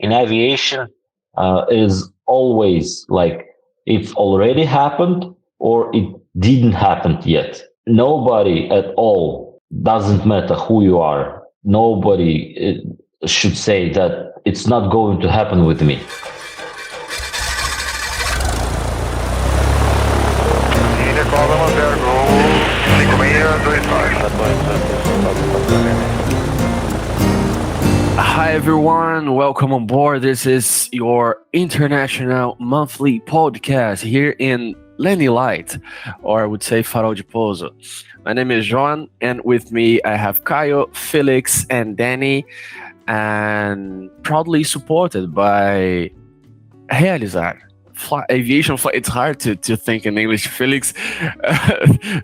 in aviation is always like it's already happened or it didn't happen yet. Nobody at all, doesn't matter who you are, nobody should say that it's not going to happen with me. Hi everyone, welcome on board. This is your international monthly podcast here in Lenny Light, or I would say Farol de Pouso. My name is Joan, and with me I have Caio, Felix, and Danny, and proudly supported by Realizar. Aviation flight. It's hard to think in English. Felix,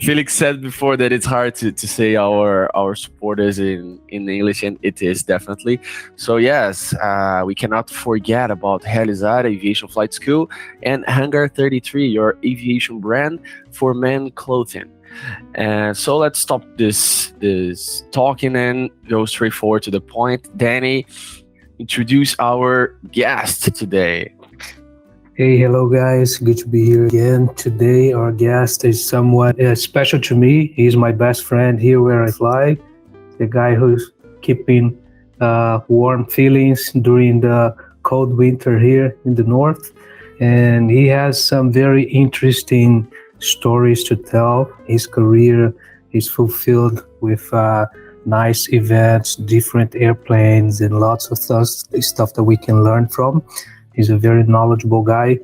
Felix said before that it's hard to say our supporters in English, and it is definitely. So yes, we cannot forget about Realizar Aviation Flight School and Hangar 33, your aviation brand for men clothing. And so let's stop this talking and go straight forward to the point. Danny, introduce our guest today. Hey, hello guys. Good to be here again. Today, our guest is somewhat special to me. He's my best friend here where I fly. The guy who's keeping warm feelings during the cold winter here in the north. And he has some very interesting stories to tell. His career is fulfilled with nice events, different airplanes, and lots of stuff that we can learn from. He's a very knowledgeable guy.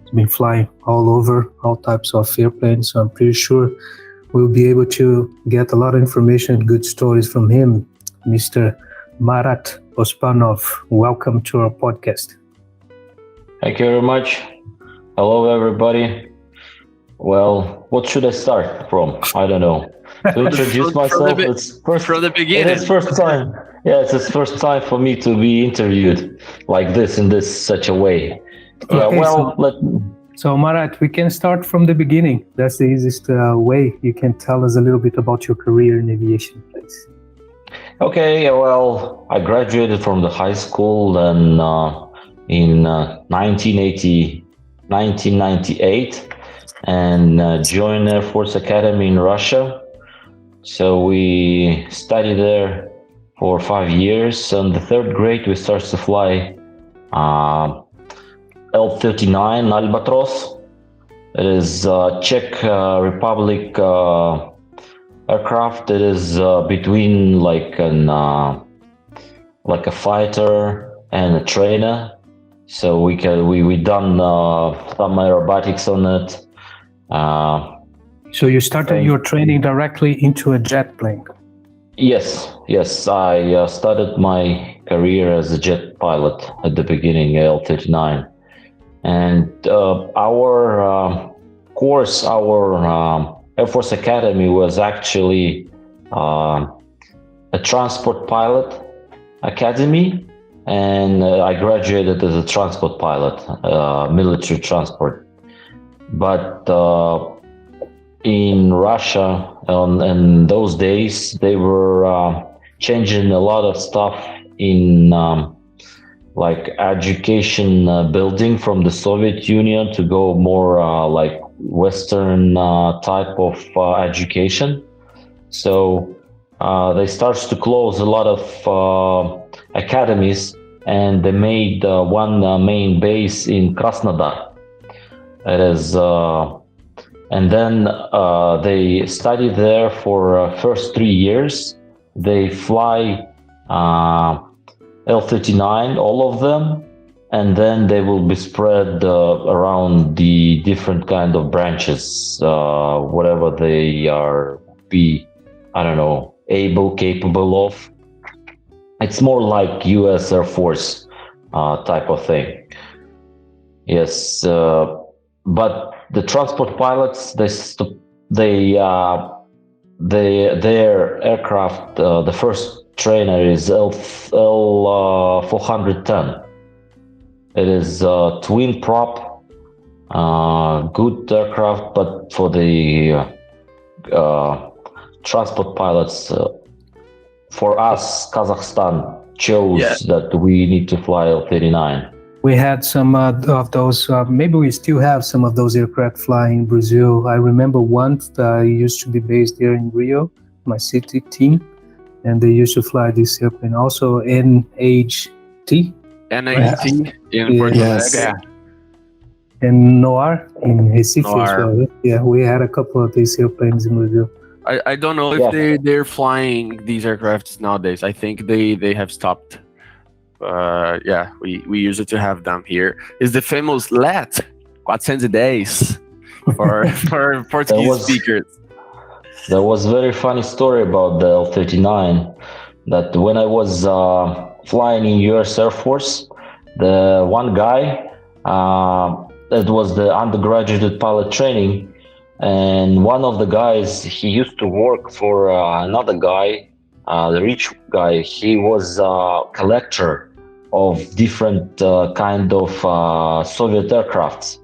He's been flying all over, all types of airplanes. So I'm pretty sure we'll be able to get a lot of information and good stories from him. Mr. Marat Ospanov, welcome to our podcast. Thank you very much. Hello, everybody. Well, what should I start from? I don't know. To introduce myself, it's from the beginning. It's first time. Yeah, it's the first time for me to be interviewed like this in such a way. Yeah, Okay, well, So Marat, we can start from the beginning. That's the easiest way. You can tell us a little bit about your career in aviation, please. Okay, well, I graduated from the high school then in 1998 and joined Air Force Academy in Russia. So we studied there for 5 years. In the third grade, we started to fly L-39 Albatros. It is Czech Republic aircraft. It is between like a fighter and a trainer. So we done some aerobatics on it. So you started your training directly into a jet plane. Yes. I started my career as a jet pilot at the beginning, L-39. And our course, our Air Force Academy was actually a transport pilot academy. And I graduated as a transport pilot, military transport. But in Russia, in those days, they were changing a lot of stuff in like education building from the Soviet Union to go more like Western type of education. So they started to close a lot of academies, and they made one main base in Krasnodar. It is. And then they study there for first 3 years. They fly L-39, all of them, and then they will be spread around the different kind of branches, whatever they are capable of. It's more like U.S. Air Force type of thing. Yes, but the transport pilots, their aircraft, the first trainer is L410. It is twin prop, good aircraft, but for the transport pilots, for us, Kazakhstan, chose that we need to fly L-39. We had some of those, maybe we still have some of those aircraft flying in Brazil. I remember one used to be based here in Rio, my city team, and they used to fly this airplane. Also NHT. NHT in Yeah. Porto Yes. Alegre. And Noir in Recife as Noir. well. Yeah, we had a couple of these airplanes in Brazil. I don't know if they're flying these aircrafts nowadays. I think they have stopped. We use it to have them here. Is the famous LET 410 for Portuguese speakers. There was a very funny story about the L-39 that when I was flying in US Air Force, the one guy, that was the undergraduate pilot training, and one of the guys, he used to work for another guy, the rich guy. He was a collector of different kind of Soviet aircrafts.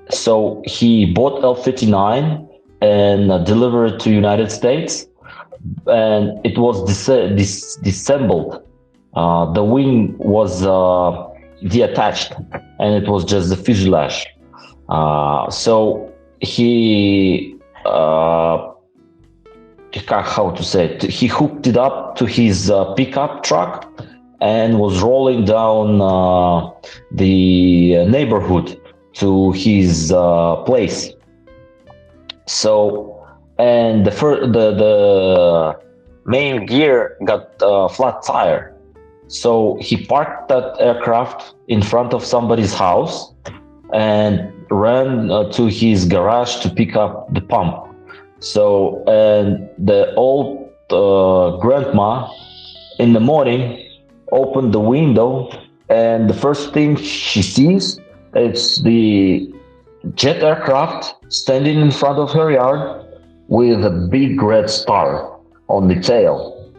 So he bought L-39 and delivered it to United States, and it was disassembled. The wing was detached, and it was just the fuselage. So he how to say it? He hooked it up to his pickup truck and was rolling down the neighborhood to his place. So, and the main gear got flat tire. So he parked that aircraft in front of somebody's house and ran to his garage to pick up the pump. So, and the old grandma in the morning opened the window, and the first thing she sees, it's the jet aircraft standing in front of her yard with a big red star on the tail.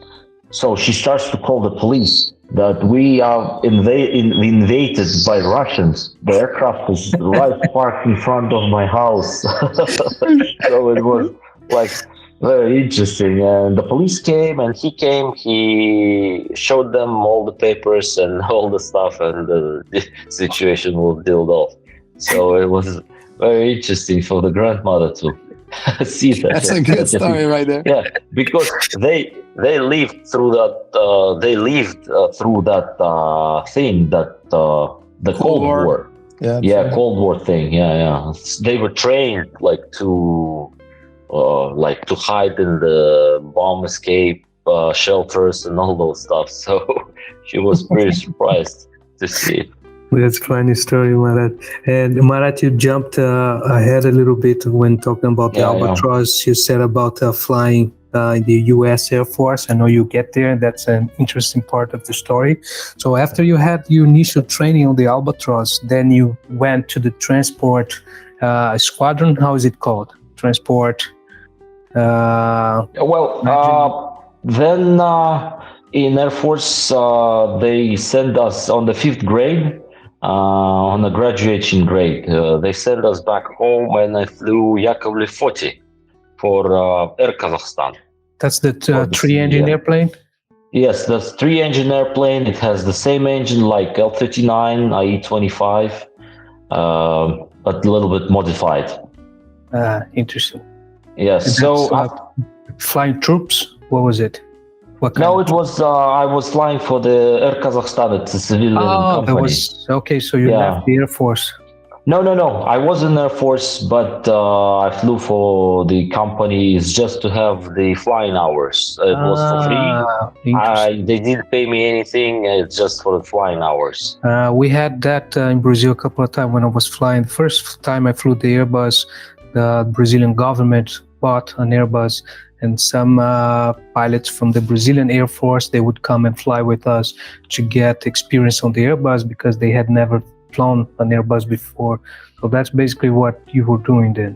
So she starts to call the police that we are invaded by Russians. The aircraft is right parked in front of my house. So it was like very interesting. And the police came, and he showed them all the papers and all the stuff, and the situation was dealt off. So it was very interesting for the grandmother to see that. That's a good story right there. Yeah, because they lived through that. Thing that the Cold War. Yeah, Cold War thing. Yeah. They were trained to hide in the bomb escape shelters and all those stuff. So she was pretty surprised to see it. That's a funny story, Marat. And Marat, you jumped ahead a little bit when talking about the Albatross. You said about flying in the U.S. Air Force. I know you get there. That's an interesting part of the story. So after you had your initial training on the Albatross, then you went to the transport squadron. How is it called? Transport. Then in Air Force, they sent us on the 5th grade. On the graduation grade, they sent us back home, and I flew Yakovlev 40 for Air Kazakhstan. That's the 3-engine airplane? Yes, that's 3-engine airplane. It has the same engine like L-39, IE-25, but a little bit modified. Interesting. Yes, flying troops? What was it? No, it was. I was flying for the Air Kazakhstan. It's a civilian company. Okay. So you left the Air Force. No. I was in Air Force, but I flew for the company. It's just to have the flying hours. It was for free. They didn't pay me anything. It's just for the flying hours. We had that in Brazil a couple of times when I was flying. The first time I flew the Airbus, the Brazilian government bought an Airbus. And some pilots from the Brazilian Air Force, they would come and fly with us to get experience on the Airbus because they had never flown an Airbus before. So that's basically what you were doing then.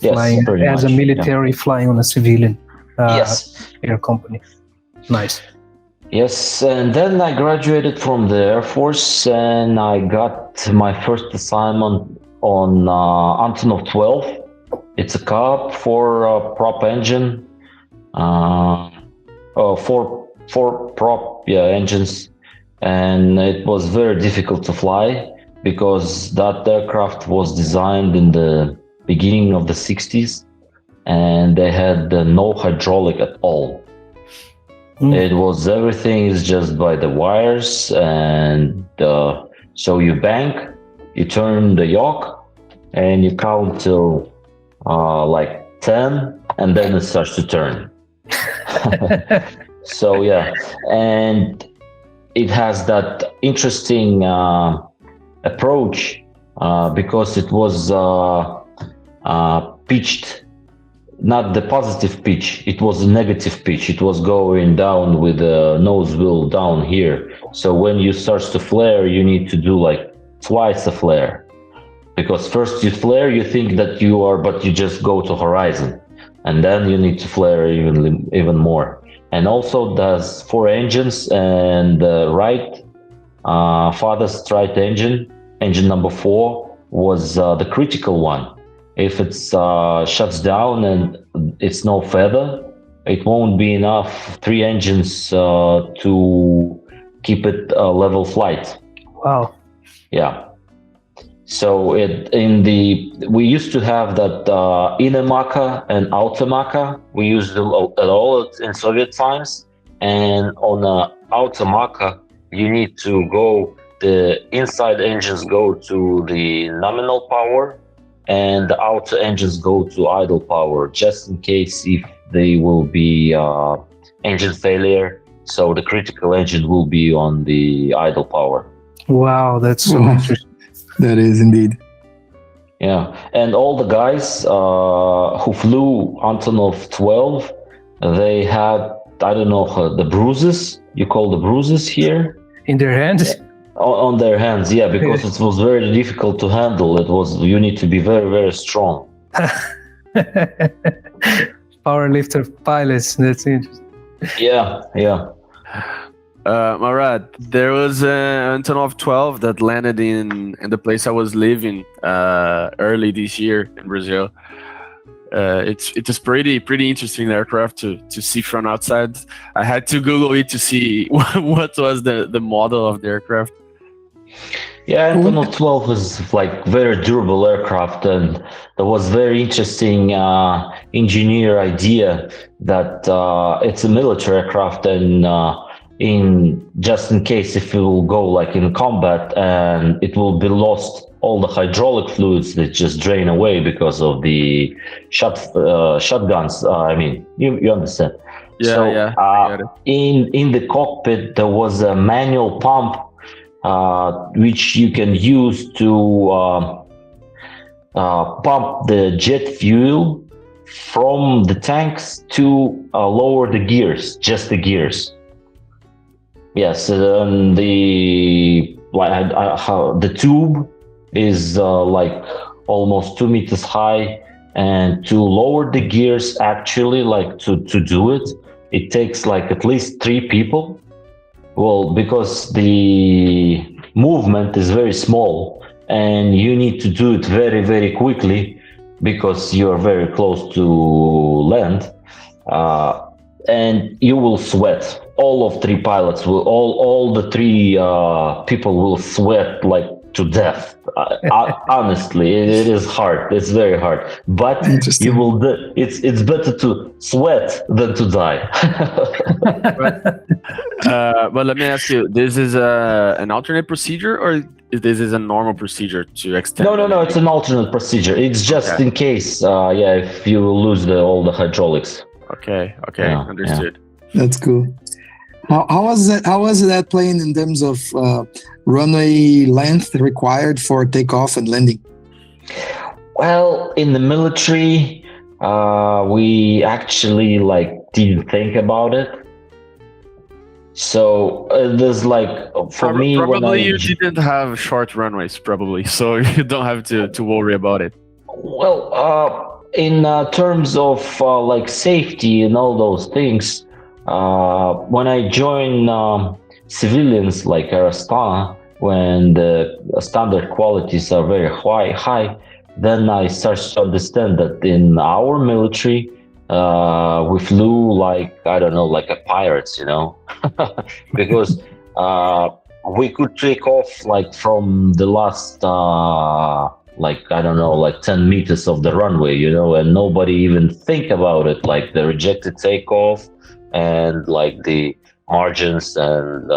Flying as a military, flying on a civilian air company. Nice. Yes, and then I graduated from the Air Force, and I got my first assignment on Antonov 12. It's a Cup for prop engine, for 4 prop engines, and it was very difficult to fly because that aircraft was designed in the beginning of the 60s, and they had no hydraulic at all. It was everything is just by the wires, and so you bank, you turn the yoke, and you count till like 10, and then it starts to turn. So yeah, and it has that interesting approach because it was pitched. Not the positive pitch, it was a negative pitch. It was going down with the nose wheel down here. So when you start to flare, you need to do like twice the flare. Because first you flare, you think that you are, but you just go to horizon. And then you need to flare even more. And also there's 4 engines, and the farthest right engine number 4, was the critical one. If it shuts down and it's no feather, it won't be enough 3 engines to keep it a level flight. Wow. Yeah. So we used to have that inner Maka and outer Maka. We used them at all in Soviet times. And on the outer Maka, you need to go, the inside engines go to the nominal power, and the outer engines go to idle power, just in case if they will be engine failure. So the critical engine will be on the idle power. Wow, that's so interesting. That is indeed. Yeah, and all the guys who flew Antonov 12, they had, I don't know, the bruises. You call the bruises here? In their hands? On their hands, yeah, because it was very difficult to handle. You need to be very, very strong. Power lifter pilots, that's interesting. Yeah. Marat, there was an Antonov 12 that landed in the place I was living early this year in Brazil. It's pretty interesting aircraft to see from outside. I had to Google it to see what was the model of the aircraft. Yeah, Antonov 12 was like very durable aircraft, and there was very interesting engineer idea that it's a military aircraft, and in just in case if it will go like in combat and it will be lost, all the hydraulic fluids that just drain away because of the shotguns. I mean, you understand. Yeah, so, yeah. I got it. In the cockpit there was a manual pump which you can use to pump the jet fuel from the tanks to lower the gears, just the gears. Yes, and the tube is like almost 2 meters high, and to lower the gears, actually, like to do it, it takes like at least 3 people. Well, because the movement is very small and you need to do it very, very quickly because you're very close to land, and you will sweat. All of 3 pilots will, all the 3 people will sweat like to death. Honestly, it is hard. It's very hard, but you will. It's better to sweat than to die. But let me ask you: this is an alternate procedure, or this is a normal procedure to extend? No. It's an alternate procedure. It's just in case, if you lose all the hydraulics. Okay, understood. Yeah. That's cool. How was that plane in terms of runway length required for takeoff and landing? Well, in the military, we actually didn't think about it. So there's for me, probably you didn't have short runways, probably, so you don't have to worry about it. Well, in terms of safety and all those things. When I joined civilians like Kazakhstan, when the standard qualities are very high, then I started to understand that in our military, we flew like, I don't know, like a pirates, because we could take off like from the last like, I don't know, like 10 meters of the runway, and nobody even think about it, like the rejected takeoff and like the margins and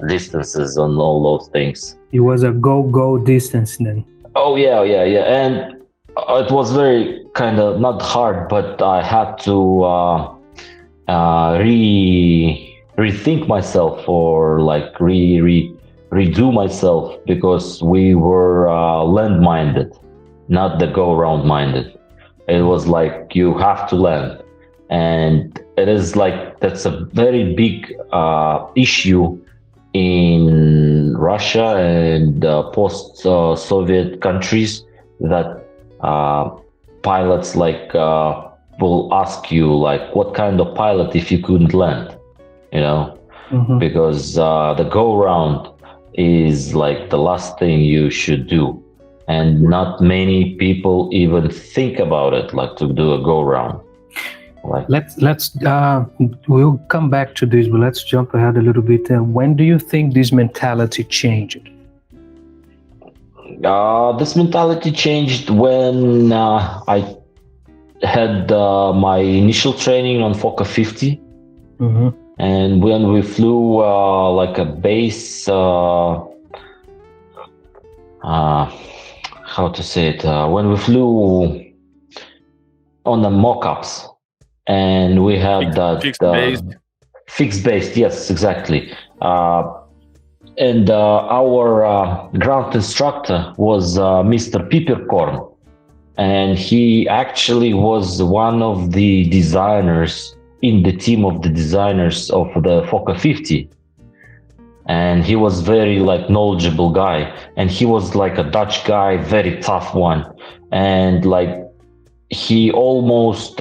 distances and all those things. It was a go distance then. Oh yeah, and it was very kind of not hard, but I had to rethink myself, or like redo myself, because we were land minded, not the go round minded. It was like you have to land, and it is like that's a very big issue in Russia and post-Soviet countries, that pilots like will ask you like, what kind of pilot if you couldn't land, because the go round is like the last thing you should do, and not many people even think about it, like to do a go round. Like, let's we'll come back to this, but let's jump ahead a little bit. When do you think this mentality changed? This mentality changed when I had my initial training on Fokker 50, and when we flew like a base, how to say it? When we flew on the mock-ups. And we had that fixed base, yes, exactly. And our ground instructor was Mr. Pipperkorn, and he actually was one of the designers in the team of the designers of the Fokker 50. And he was very like knowledgeable guy, and he was like a Dutch guy, very tough one, and like he almost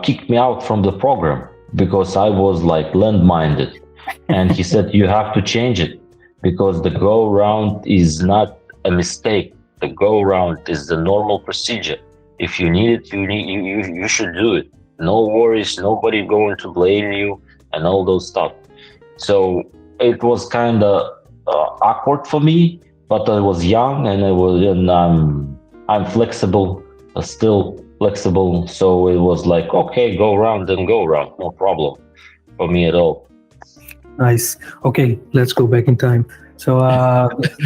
kicked me out from the program because I was like land-minded. And he said, you have to change it, because the go-round is not a mistake. The go-round is the normal procedure. If you need it, you should do it. No worries, nobody going to blame you and all those stuff. So it was kind of awkward for me, but I was young and I'm flexible, still flexible, so it was like, okay, go round, no problem for me at all. Nice. Okay, let's go back in time. So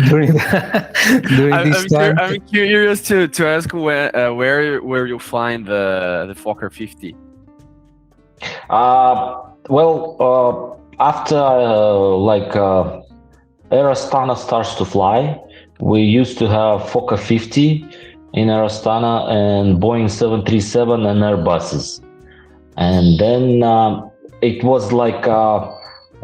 during this time, I'm curious to ask where you find the Fokker 50. After Air Astana starts to fly, we used to have Fokker 50 in Air Astana and Boeing 737 and Airbuses. And then it was like a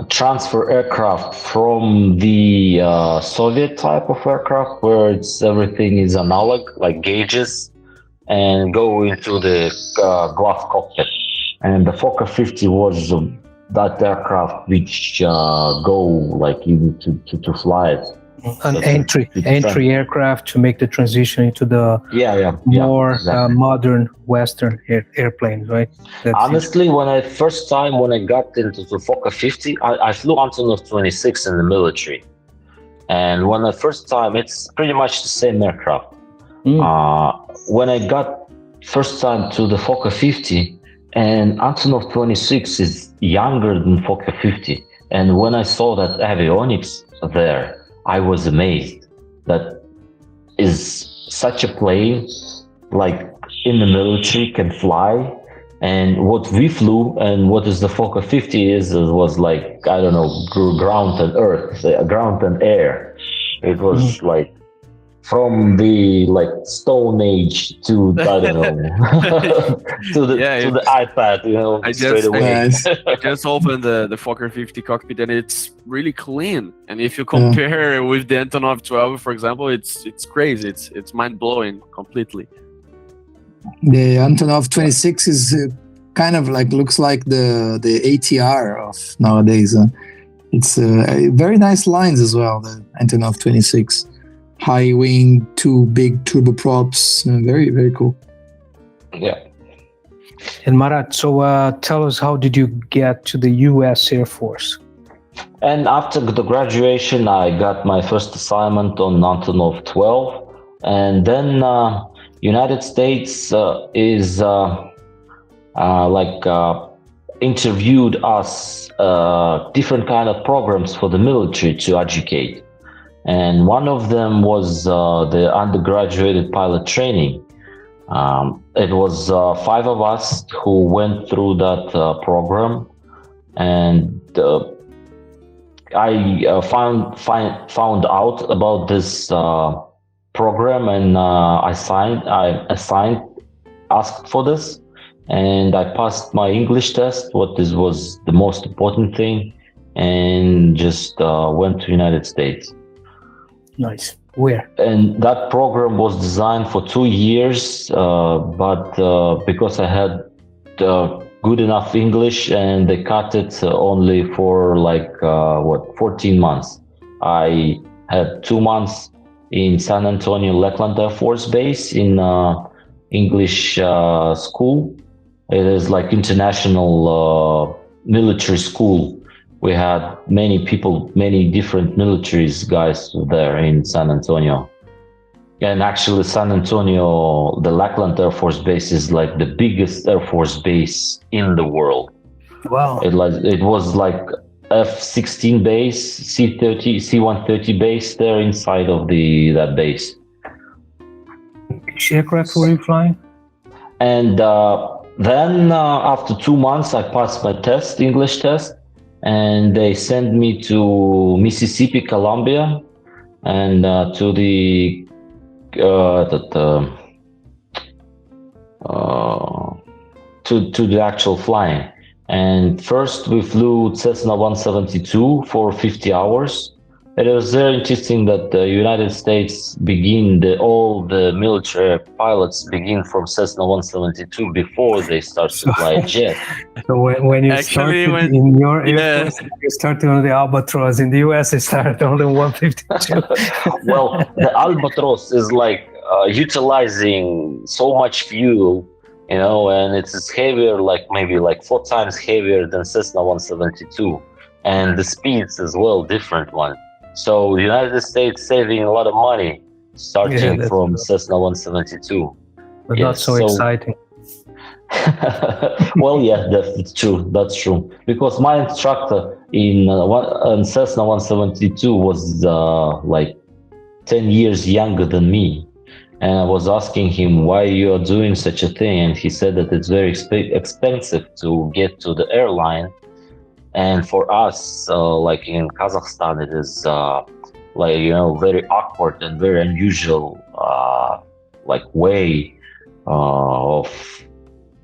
transfer aircraft from the Soviet type of aircraft, where everything is analog, like gauges, and go into the glass cockpit. And the Fokker 50 was that aircraft which go like you need to fly it. An entry aircraft to make the transition into the more exactly. Modern Western airplanes, right? Honestly, when I got into the Fokker 50, I flew Antonov 26 in the military, and when the first time, it's pretty much the same aircraft. When I got first time to the Fokker 50, and Antonov 26 is younger than Fokker 50, and when I saw that avionics there, I was amazed. That is such a plane, like in the military, can fly. And what we flew and what is the Fokker 50 was like, I don't know, ground and earth, ground and air. It was like from the like Stone Age to, I don't know, to the iPad, straight away. I just opened the Fokker 50 cockpit, and it's really clean. And if you compare with the Antonov 12, for example, it's crazy. It's mind blowing completely. The Antonov 26 is kind of like looks like the ATR of nowadays. It's very nice lines as well. The Antonov 26. High wing, two big turboprops, very, very cool. Yeah. And Marat, so tell us, how did you get to the U.S. Air Force? And after the graduation, I got my first assignment on Antonov 12, and then United States interviewed us different kind of programs for the military to educate, and one of them was the undergraduate pilot training. It was 5 of us who went through that program, and I found out about this program, and I asked for this, and I passed my English test. This was the most important thing, and just went to United States. Nice. Where? And that program was designed for 2 years, but because I had good enough English, and they cut it only for 14 months. I had 2 months in San Antonio Lackland Air Force Base in English school. It is like international military school. We had many people, many different militaries guys there in San Antonio. And actually San Antonio, the Lackland Air Force Base is like the biggest Air Force base in the world. Wow. It was like F-16 base, C-130 base there inside of that base. Which aircraft were you flying? And then after 2 months, I passed my test, English test, and they sent me to Mississippi, Columbia, and to the to the actual flying. And first we flew Cessna 172 for 50 hours. It was very interesting that the United States all the military pilots begin from Cessna 172 before they start to fly a jet. So when you started in your Air Force, you started on the Albatross. In the US, it started on the 152. Well, the Albatross is like utilizing so much fuel, and it's heavier, maybe 4 times heavier than Cessna 172, and the speeds as well different one. So the United States saving a lot of money starting from Cessna 172. But not so exciting. Well, yeah, that's true. That's true. Because my instructor in Cessna 172 was 10 years younger than me. And I was asking him why you are doing such a thing. And he said that it's very expensive to get to the airline. And for us, like in Kazakhstan, it is very awkward and very unusual way of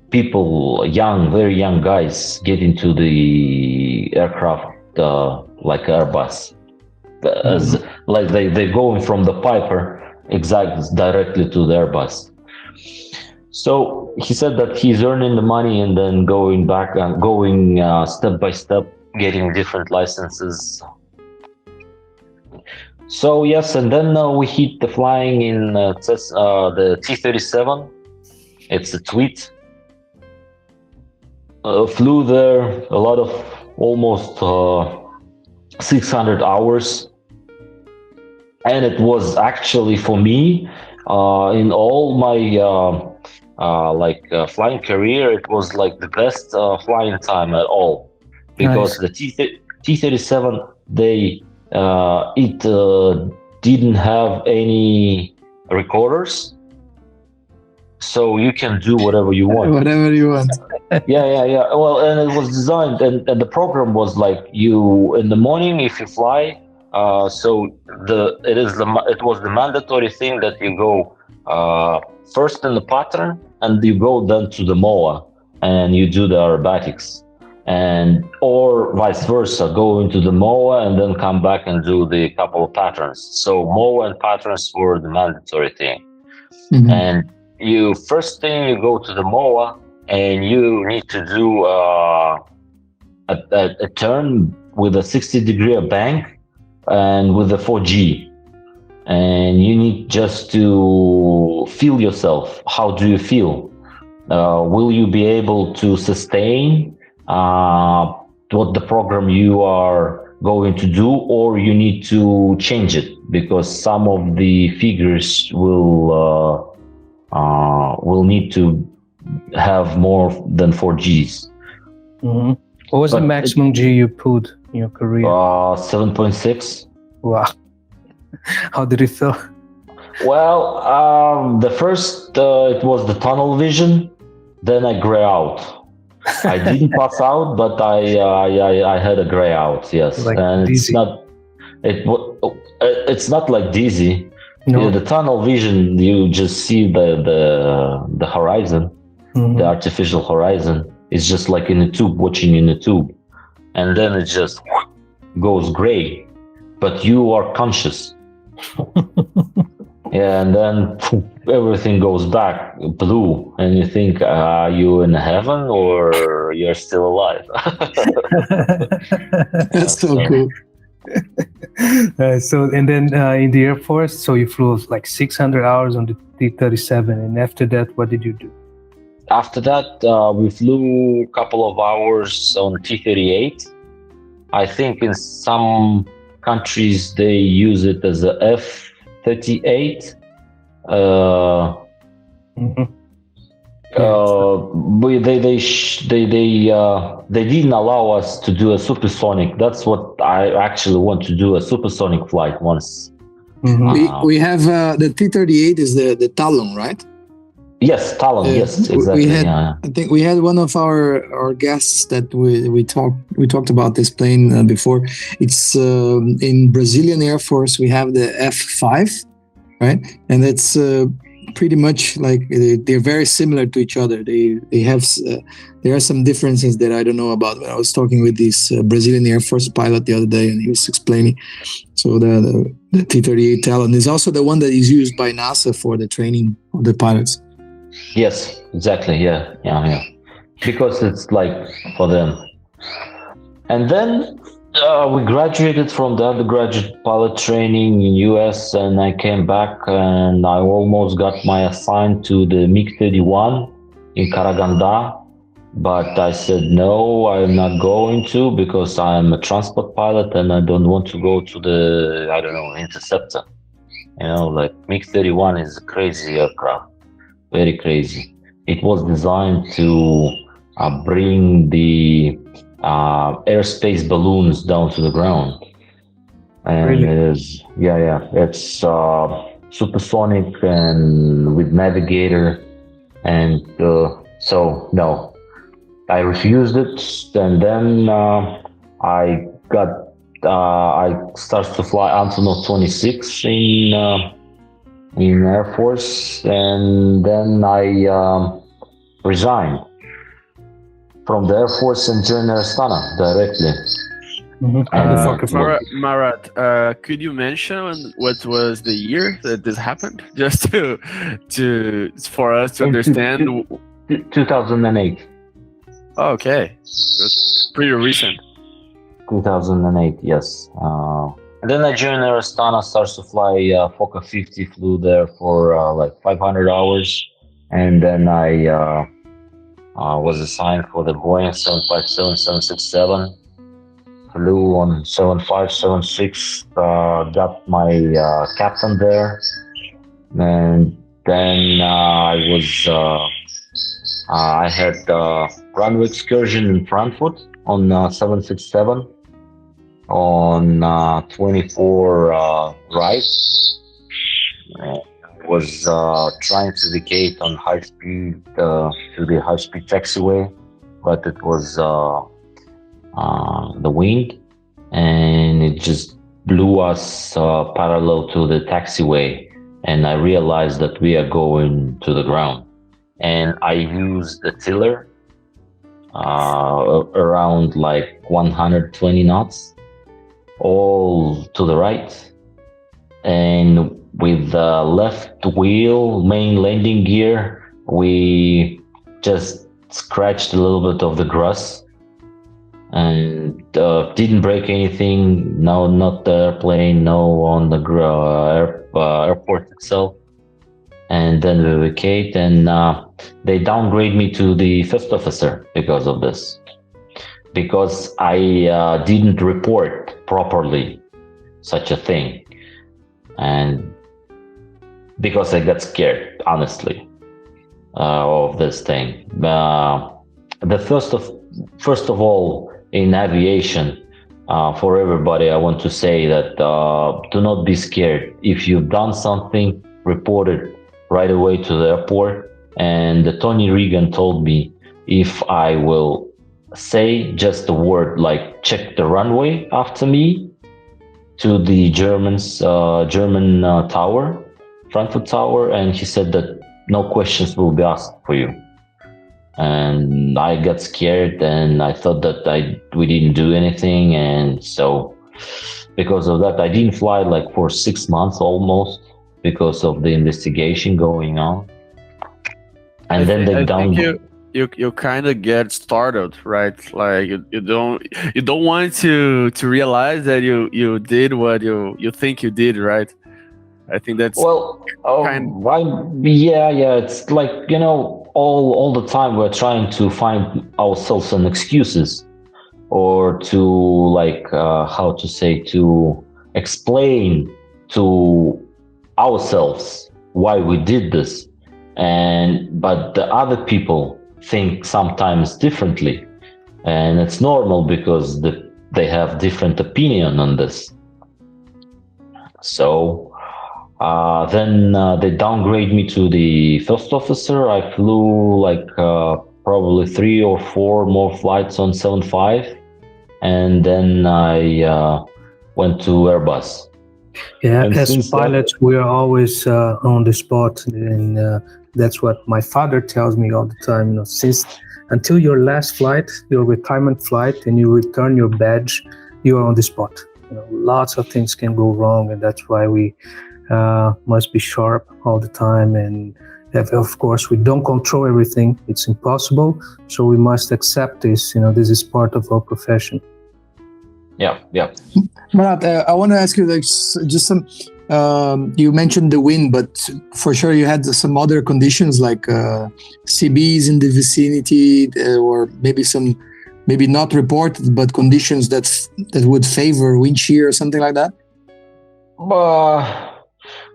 people, very young guys, get into the aircraft like Airbus. They're going from the Piper directly to the Airbus. So he said that he's earning the money and then going back and going step by step, getting different licenses. So yes, and then we hit the flying in the T-37. It's a tweet. Flew there a lot of almost 600 hours. And it was actually for me, in all my flying career, it was like the best flying time at all, because nice. The T-37 didn't have any recorders, so you can do whatever you want. Whatever you want. Yeah. Well, and it was designed, and the program was like you in the morning if you fly. It was the mandatory thing that you go first in the pattern, and you go then to the MOA and you do the aerobatics, or vice versa, go into the MOA and then come back and do the couple of patterns. So MOA and patterns were the mandatory thing. Mm-hmm. And first thing you go to the MOA and you need to do a turn with a 60-degree bank and with the 4G. And you need just to feel yourself. How do you feel? will you be able to sustain what the program you are going to do, or you need to change it because some of the figures will need to have more than 4Gs. Mm-hmm. What was the maximum G you pulled in your career? 7.6. Wow. How did it feel? Well, the first it was the tunnel vision. Then I gray out. I didn't pass out, but I had a gray out. Yes, Like and dizzy. it's not like dizzy. No. Yeah, the tunnel vision, you just see the horizon, the artificial horizon. It's just like in a tube, watching in a tube, and then it just goes gray, but you are conscious. Yeah, and then everything goes back blue, and you think, are you in heaven or you're still alive? That's so cool. So, and then in the Air Force, so you flew like 600 hours on the T-37, and after that, what did you do? After that, we flew a couple of hours on T-38. I think in some countries they use it as a F-38. They didn't allow us to do a supersonic. That's what I actually want to do, a supersonic flight once. We have the T-38 is the Talon, right? Yes, Talon. Yes, exactly. I think we had one of our guests that we talked about this plane before. It's in Brazilian Air Force. We have the F5, right? And it's pretty much like they're very similar to each other. They have there are some differences that I don't know about. When I was talking with this Brazilian Air Force pilot the other day, and he was explaining. So the T-38 Talon is also the one that is used by NASA for the training of the pilots. Yes, exactly. Yeah. Because it's like for them. And then we graduated from the undergraduate pilot training in US, and I came back and I almost got my assigned to the MiG-31 in Karaganda, but I said no, I'm not going to, because I'm a transport pilot and I don't want to go to the, interceptor. Like MiG-31 is a crazy aircraft. Very crazy. It was designed to bring the airspace balloons down to the ground. And Really? it's supersonic and with navigator. And so, no, I refused it. And then I started to fly Antonov 26 in Air Force, and then I resigned from the Air Force and joined Astana directly. Marat, could you mention what was the year that this happened, just for us to understand? 2008. Oh, okay, it was pretty recent. 2008, yes. And then I joined Astana, started to fly Fokker 50, flew there for like 500 hours. And then I was assigned for the Boeing 757, 767. Flew on 75, 76, got my captain there. And then I had runway excursion in Frankfurt on 767. On 24 right. I was trying to vacate on high speed to the high speed taxiway, but it was the wind, and it just blew us parallel to the taxiway, and I realized that we are going to the ground. And I used the tiller around like 120 knots. All to the right, and with the left wheel main landing gear we just scratched a little bit of the grass and didn't break anything. No, not the airplane, no on the airport itself. And then we vacate, and they downgrade me to the first officer because of this, because I didn't report properly such a thing, and because I got scared, honestly, of this thing. The first of all, in aviation, for everybody, I want to say that do not be scared. If you've done something, report it right away to the airport. And Tony Regan told me, if I will say just a word like check the runway after me to the German tower, Frankfurt Tower, and he said that no questions will be asked for you. And I got scared, and I thought that we didn't do anything, and so because of that, I didn't fly like for 6 months almost because of the investigation going on. And then they down. You kind of get startled, right? Like you don't want to realize that you did what you think you did, right? I think that's yeah. It's like, all the time we're trying to find ourselves some excuses, or to to explain to ourselves why we did this. But the other people think sometimes differently, and it's normal because they have different opinion on this. So then they downgrade me to the first officer. I flew probably 3 or 4 more flights on 75, and then I went to Airbus. Yeah, and as pilots, we are always on the spot, and that's what my father tells me all the time. Since until your last flight, your retirement flight, and you return your badge, you are on the spot. Lots of things can go wrong, and that's why we must be sharp all the time. And of course, we don't control everything; it's impossible. So we must accept this. This is part of our profession. Yeah. Marat, I want to ask you just some. You mentioned the wind, but for sure you had some other conditions like CBs in the vicinity, or maybe not reported, but conditions that would favor wind shear or something like that.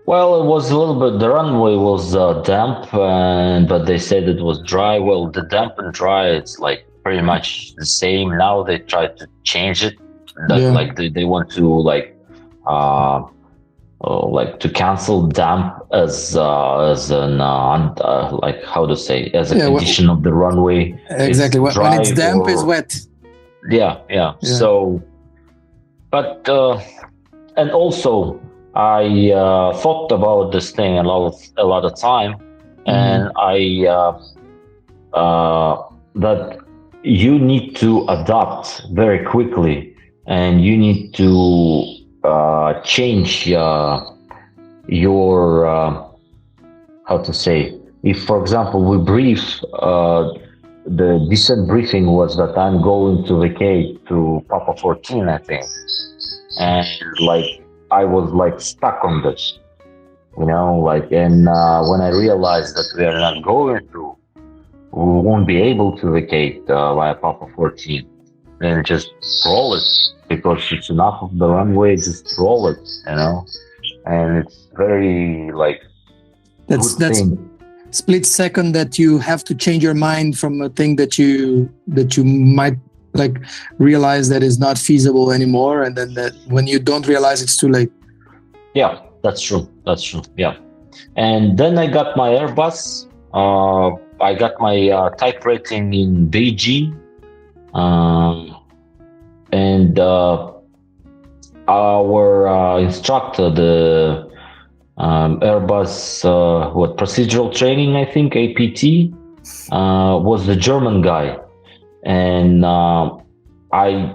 Well, it was a little bit. The runway was damp, but they said it was dry. Well, the damp and dry, it's like pretty much the same. Now they try to change it. They want to to cancel damp as an how to say, as a condition of the runway. Exactly. When it's damp, it's wet. Yeah. So, but and also I thought about this thing a lot of time, and I that you need to adapt very quickly. And you need to change your how to say. If, for example, we brief, the decent briefing was that I'm going to vacate to Papa 14, I think, and I was stuck on this, and when I realized that we are not going to, we won't be able to vacate via Papa 14. Then just roll it, because it's enough of the runway. Just roll it, and it's very that's split second that you have to change your mind from a thing that you might realize that is not feasible anymore, and then that when you don't realize, it's too late. Yeah, that's true. Yeah, and then I got my Airbus. I got my type rating in Beijing. And our instructor, the Airbus procedural training, I think APT, was the German guy, and I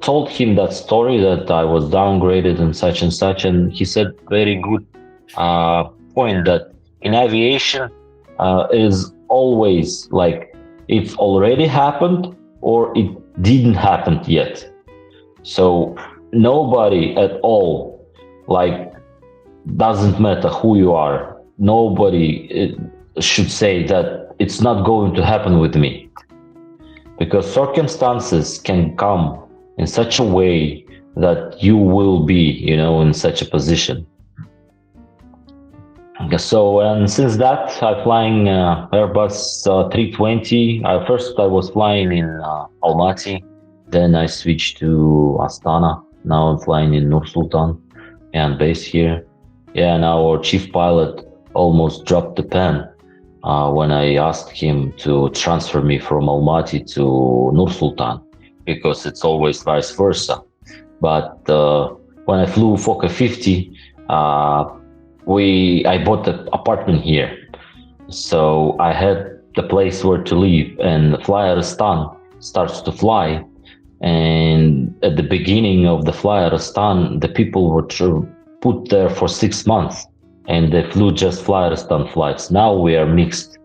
told him that story that I was downgraded and such, and he said very good point that in aviation is always it's already happened or it didn't happen yet. So nobody at all, doesn't matter who you are, nobody should say that it's not going to happen with me, because circumstances can come in such a way that you will be, in such a position. So, and since that, I'm flying Airbus 320. First, I was flying in Almaty, then I switched to Astana. Now I'm flying in Nur Sultan and base here. Yeah, now our chief pilot almost dropped the pen when I asked him to transfer me from Almaty to Nur Sultan, because it's always vice versa. But when I flew Fokker 50, I bought the apartment here, so I had the place where to live. And Fly Aristan starts to fly, and at the beginning of the Fly Aristan, the people were put there for 6 months, and they flew just Fly Aristan flights. Now we are mixed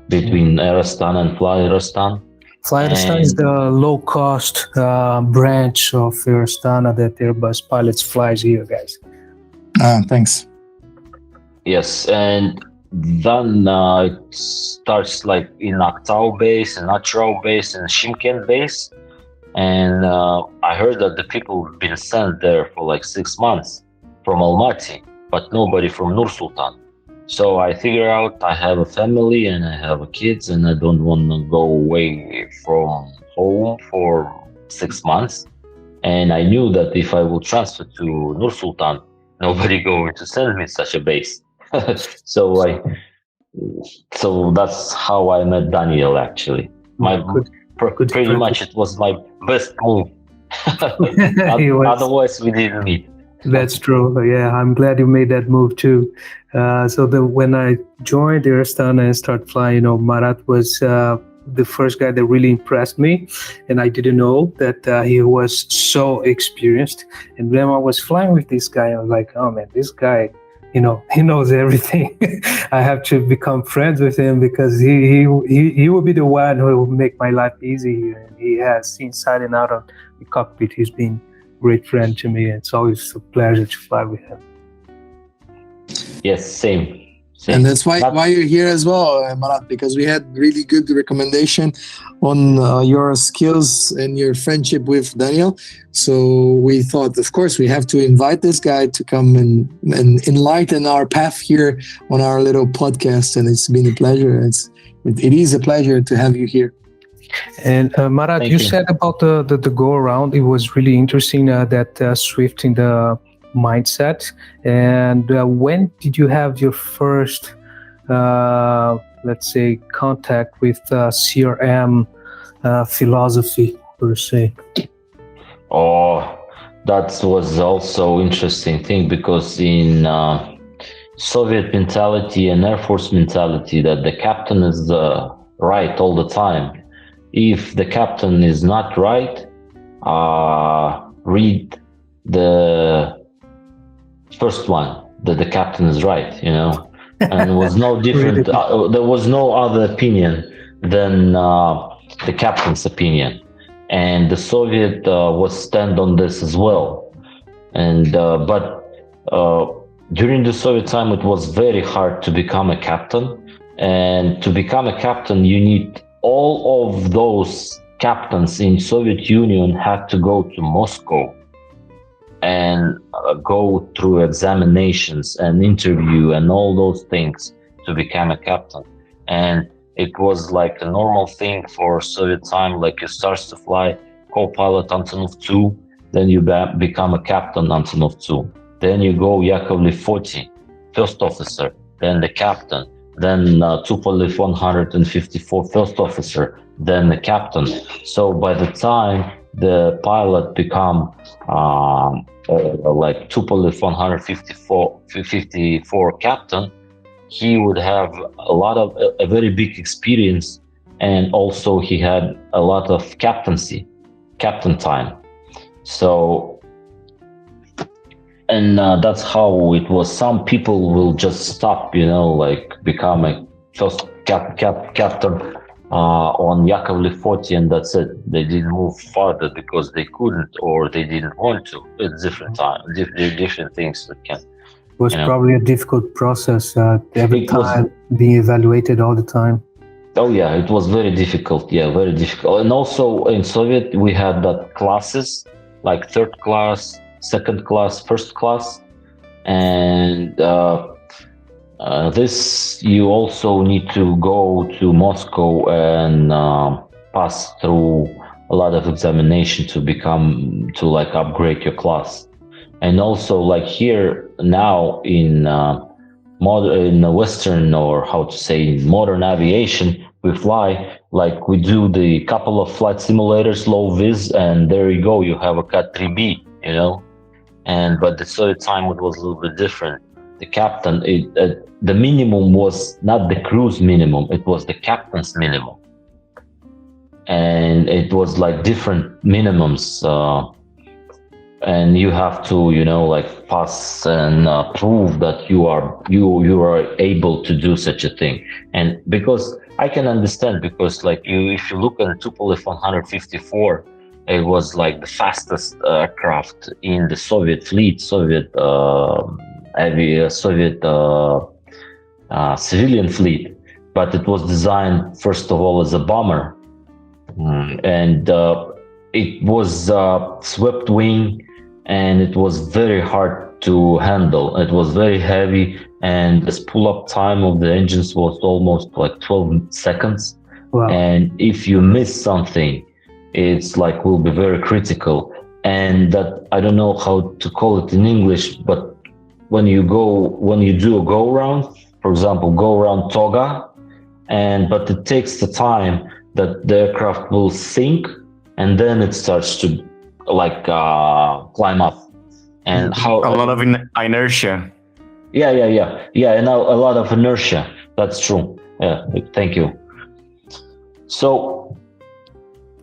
between Aristan and Fly Aristan. Fly Aristan is the low-cost branch of Astana that Airbus pilots flies here, guys. Thanks. Yes, and then it starts like in Aktau base, and Atrau base, and Shimkent base. And I heard that the people have been sent there for like 6 months from Almaty, but nobody from Nur Sultan. So I figure out I have a family and I have kids, and I don't want to go away from home for 6 months. And I knew that if I will transfer to Nur Sultan, nobody going to send me such a base. So that's how I met Daniel. Actually, pretty much it was my best move. Otherwise, we didn't meet. That's true. Yeah, I'm glad you made that move too. When I joined Astana and started flying, Marat was the first guy that really impressed me, and I didn't know that he was so experienced. And when I was flying with this guy, I was like, oh man, this guy, he knows everything. I have to become friends with him, because he will be the one who will make my life easy. And he has inside and out of the cockpit. He's been a great friend to me. It's always a pleasure to fly with him. Yes, same. And that's why you're here as well, Marat, because we had really good recommendation on your skills and your friendship with Daniel. So we thought, of course, we have to invite this guy to come and enlighten our path here on our little podcast. And it's been a pleasure. It is a pleasure to have you here. And Marat, you said about the go around. It was really interesting, that shift in the mindset. And when did you have your first, let's say, contact with CRM philosophy per se? Oh, that was also interesting thing, because in Soviet mentality and Air Force mentality, that the captain is right all the time. If the captain is not right, read the first one, that the captain is right, and it was no different. There was no other opinion than the captain's opinion, and the Soviet was stand on this as well. And but during the Soviet time, it was very hard to become a captain, and to become a captain, you need all of those captains in Soviet Union had to go to Moscow and go through examinations and interview and all those things to become a captain. And it was like a normal thing for Soviet time, like you start to fly co-pilot Antonov 2, then you become a captain Antonov 2. Then you go Yakovlev 40, first officer, then the captain, then Tupolev 154, first officer, then the captain. So by the time the pilot become like Tupolev 154 captain, he would have a very big experience, and also he had a lot of captain time. So, and that's how it was. Some people will just stop, like become a first captain on Yakovlev 40, and that's it. They didn't move further because they couldn't, or they didn't want to. It's different time, different things that can. It was probably a difficult process. Every time being evaluated all the time. Oh yeah, it was very difficult. Yeah, very difficult. And also in Soviet, we had that classes like third class, second class, first class, and this you also need to go to Moscow and pass through a lot of examination to become to like upgrade your class. And also like here now in in the Western, or how to say, modern aviation, we fly like we do the couple of flight simulators, low vis, and there you go, you have a Cat 3B, you know. And but the Soviet time it was a little bit different. The captain, the minimum was not the crew's minimum; it was the captain's minimum, and it was like different minimums. And you have to, you know, like pass and prove that you are able to do such a thing. And because I can understand, because like if you look at the Tupolev 154, it was like the fastest aircraft in the Soviet fleet, Soviet civilian fleet, but it was designed first of all as a bomber, and it was swept wing, and it was very hard to handle. It was very heavy, and the spool-up time of the engines was almost like 12 seconds. Wow. And if you miss something, it's like will be very critical. And that, I don't know how to call it in English, but when you do a go round, for example, go around Toga, but it takes the time that the aircraft will sink, and then it starts to like climb up, and how a lot of inertia. Yeah, and a lot of inertia. That's true. Yeah, thank you. So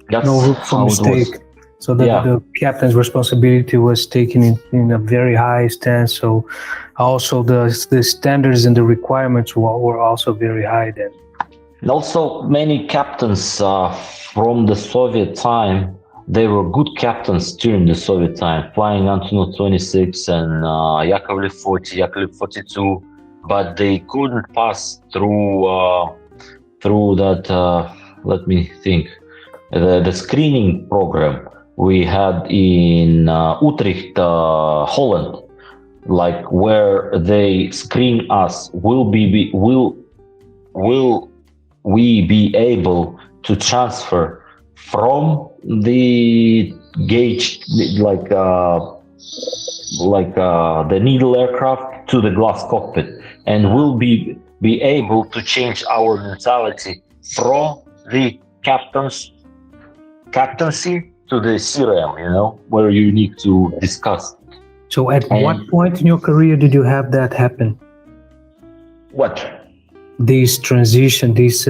that's no room for mistake. So the captain's responsibility was taken in a very high stance. So also the standards and the requirements were also very high then. And also many captains from the Soviet time, they were good captains during the Soviet time, flying Antonov 26 and Yakovlev 40, Yakovlev 42, but they couldn't pass through that. Let me think. The screening program we had in Utrecht, Holland, like where they screen us. Will we be able to transfer from the gauge, like the needle aircraft, to the glass cockpit, and will be able to change our mentality from the captaincy to the CRM, you know, where you need to discuss. So at what point in your career did you have that happen? What? This transition, this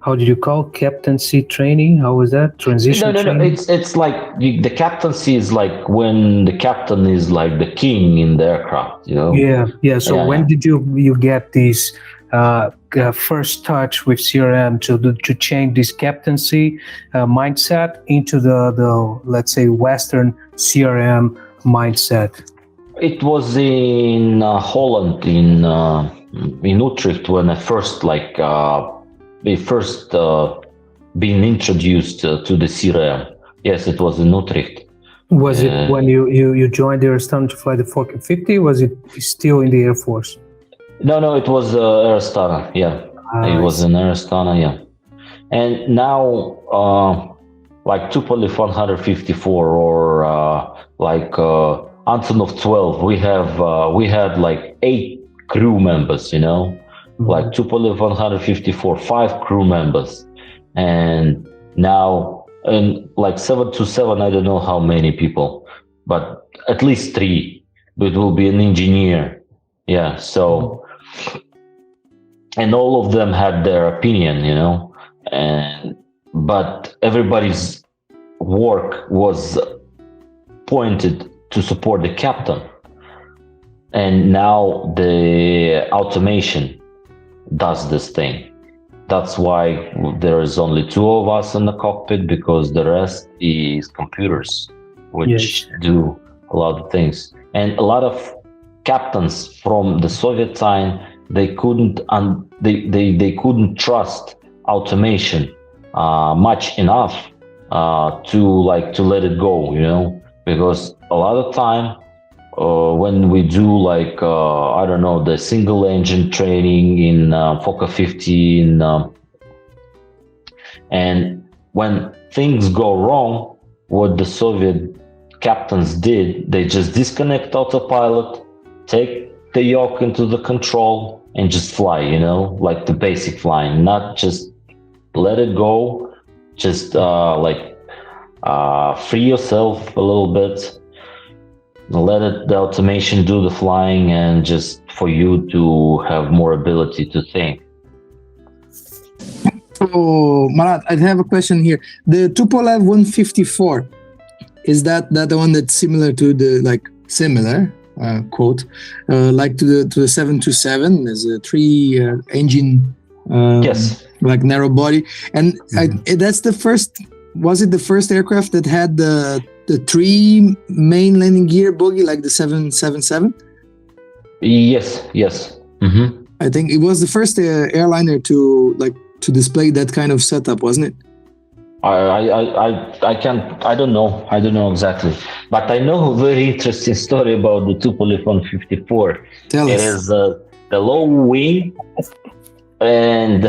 how did you call captaincy training? How was that transition? No. It's like the captaincy is like when the captain is like the king in the aircraft, you know. Yeah. So when did you get this first touch with CRM to change this captaincy mindset into the let's say Western CRM mindset? It was in Holland, in Utrecht, when I first being introduced to the CRM. Yes, it was in Utrecht. Was it when you joined Air Astana to fly the Falcon 50? Was it still in the Air Force? No, it was Air Astana. Yeah, it was in Air Astana. Yeah, and now like Tupolev 154 or like Antonov 12, we had like 8 crew members, you know. Like Tupolev 154, 5 crew members, and now in like 727, I don't know how many people, but at least 3. It will be an engineer, yeah. So, and all of them had their opinion, you know, but everybody's work was pointed to support the captain, and now the automation does this thing. That's why there is only 2 of us in the cockpit, because the rest is computers, which do a lot of things. And a lot of captains from the Soviet time, they couldn't they couldn't trust automation much enough to let it go, because a lot of time when we do I don't know, the single engine training in Fokker 50 and when things go wrong, what the Soviet captains did, they just disconnect autopilot, take the yoke into the control and just fly, like the basic flying, not just let it go, just free yourself a little bit, let the automation do the flying, and just for you to have more ability to think. So, Marat, I have a question here. The Tupolev 154, is that the one that's similar to the similar quote like to the 727? There's a three engine yes, like narrow body, and that's the first. Was it the first aircraft that had the three main landing gear bogie like the 777? Yes. Mm-hmm. I think it was the first airliner to display that kind of setup, wasn't it? I don't know exactly, but I know a very interesting story about the Tupolev 154. Tell us. It is the low wing, and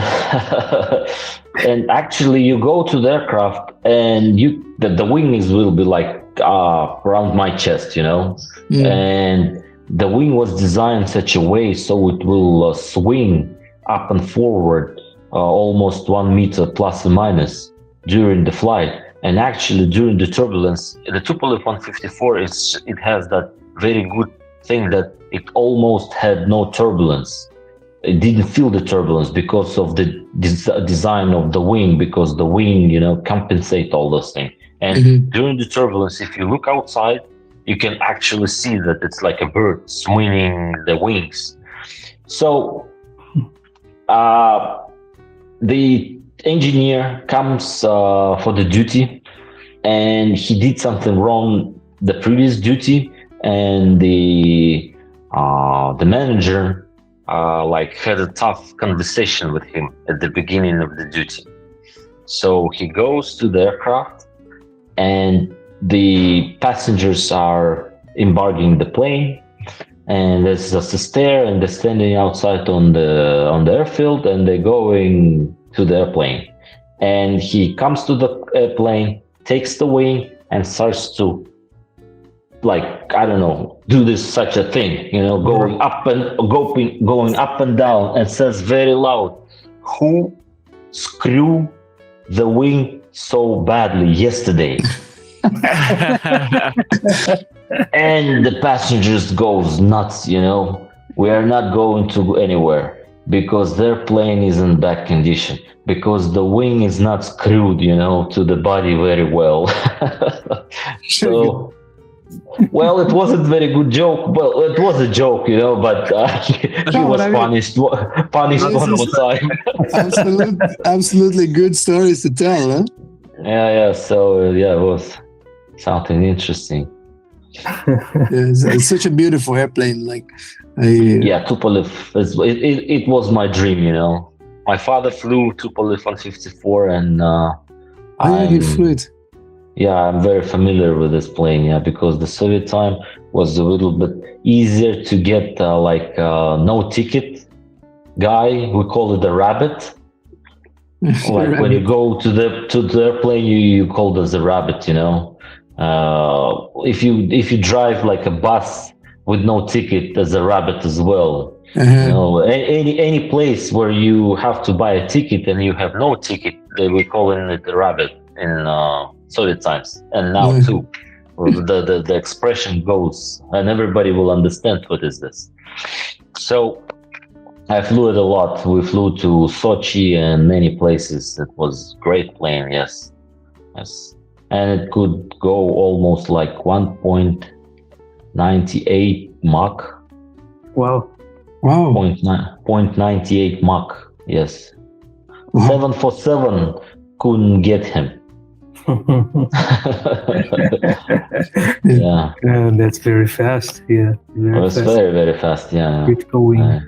and actually you go to the aircraft and the wing will be around my chest, and the wing was designed such a way so it will swing up and forward almost 1 meter plus or minus during the flight. And actually during the turbulence, the Tupolev 154 it has that very good thing that it almost had no turbulence. It didn't feel the turbulence because of the design of the wing, because the wing compensate all those things. And during the turbulence, if you look outside, you can actually see that it's like a bird swinging the wings. So the engineer comes for the duty, and he did something wrong the previous duty, and the manager had a tough conversation with him at the beginning of the duty. So he goes to the aircraft, and the passengers are embarking the plane, and there's just a stair, and they're standing outside on the airfield, and they're going to the airplane. And he comes to the airplane, takes the wing, and starts to do this such a thing, going up and down, and says very loud, "Who screwed the wing so badly yesterday?" And the passengers goes nuts, we are not going to go anywhere because their plane is in bad condition, because the wing is not screwed, to the body very well. So, well, it wasn't very good joke. Well, it was a joke, but he was punished one more time. Absolutely good stories to tell, huh? Yeah. So it was something interesting. It's such a beautiful airplane. Tupolev. It was my dream, My father flew Tupolev 154, and he flew it. Yeah, I'm very familiar with this plane. Because the Soviet time was a little bit easier to get no ticket guy. We call it the rabbit. When you go to the airplane, you call it the rabbit. If you drive like a bus with no ticket, there's a rabbit as well. Any place where you have to buy a ticket and you have no ticket, they will call it the rabbit in Soviet times, and now too. The expression goes, and everybody will understand what is this. So I flew it a lot. We flew to Sochi and many places. It was great plane, yes. And it could go almost 1.98 Mach. Wow. 0.98 Mach, yes. 747 couldn't get him. Yeah. That's very fast. Yeah. It was very, very fast. Yeah. Critical wing.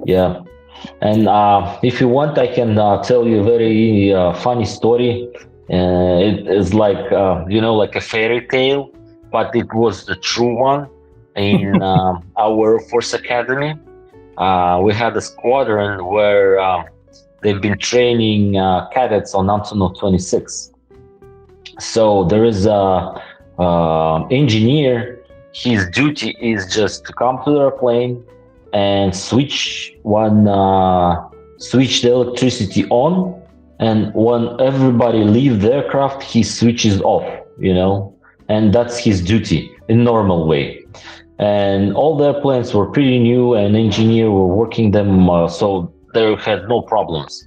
Yeah. And if you want, I can tell you a very funny story. It is like like a fairy tale, but it was the true one. In our Air Force Academy, we had a squadron where they've been training cadets on Antonov 26. So there is a engineer. His duty is just to come to the airplane and switch the electricity on, and when everybody leave the aircraft, he switches off. And that's his duty in normal way. And all the airplanes were pretty new, and engineer were working them, so they had no problems.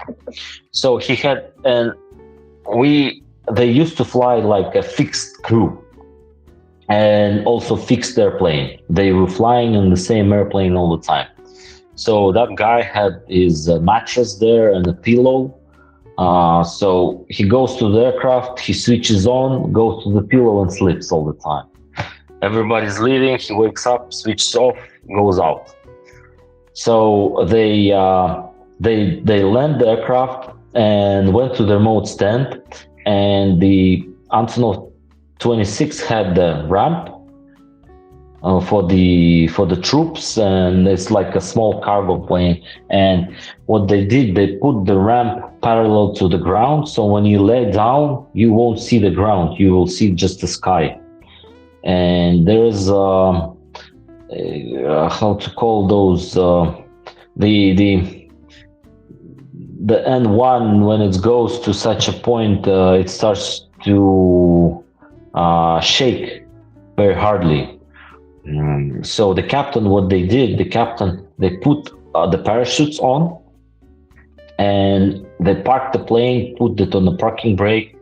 So he had, and they used to fly like a fixed crew and also fixed airplane. They were flying in the same airplane all the time. So that guy had his mattress there and a pillow. So he goes to the aircraft, he switches on, goes to the pillow and sleeps all the time. Everybody's leaving, he wakes up, switches off, goes out. So they land the aircraft and went to the remote stand, and the Antonov 26 had the ramp for the troops, and it's like a small cargo plane. And what they did, they put the ramp parallel to the ground, so when you lay down, you won't see the ground, you will see just the sky. And there's how to call those the N1, when it goes to such a point, it starts to shake very hardly. So the captain, what they did, they put the parachutes on, and they parked the plane, put it on the parking brake,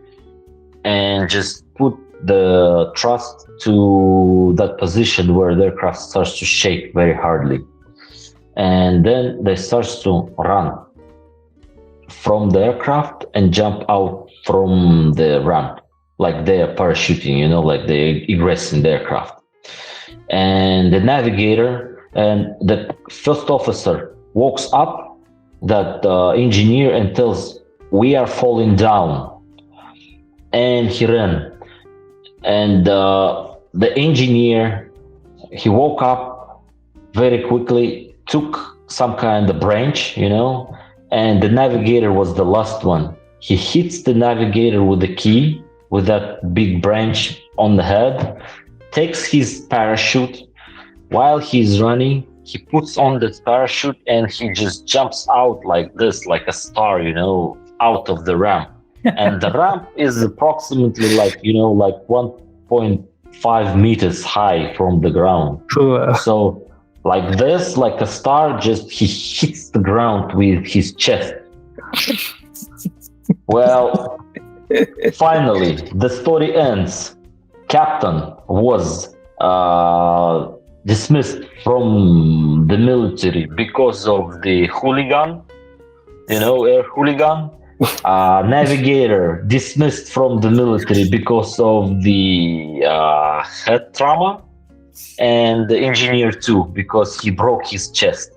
and just put the thrust to that position where the aircraft starts to shake very hardly. And then they start to run from the aircraft and jump out from the ramp, like they are parachuting, like they're egressing the aircraft. And the navigator and the first officer walks up that engineer and tells, "We are falling down." And he ran. And the engineer, he woke up very quickly, took some kind of branch, and the navigator was the last one. He hits the navigator with the key, with that big branch on the head, takes his parachute. While he's running, he puts on the parachute and he just jumps out like this, like a star, out of the ramp. And the ramp is approximately like 1.5 meters high from the ground. Sure. So like this, like a star, just he hits the ground with his chest. Well, finally, the story ends. Captain was dismissed from the military because of the hooligan, air hooligan. Navigator dismissed from the military because of the head trauma, and the engineer too, because he broke his chest.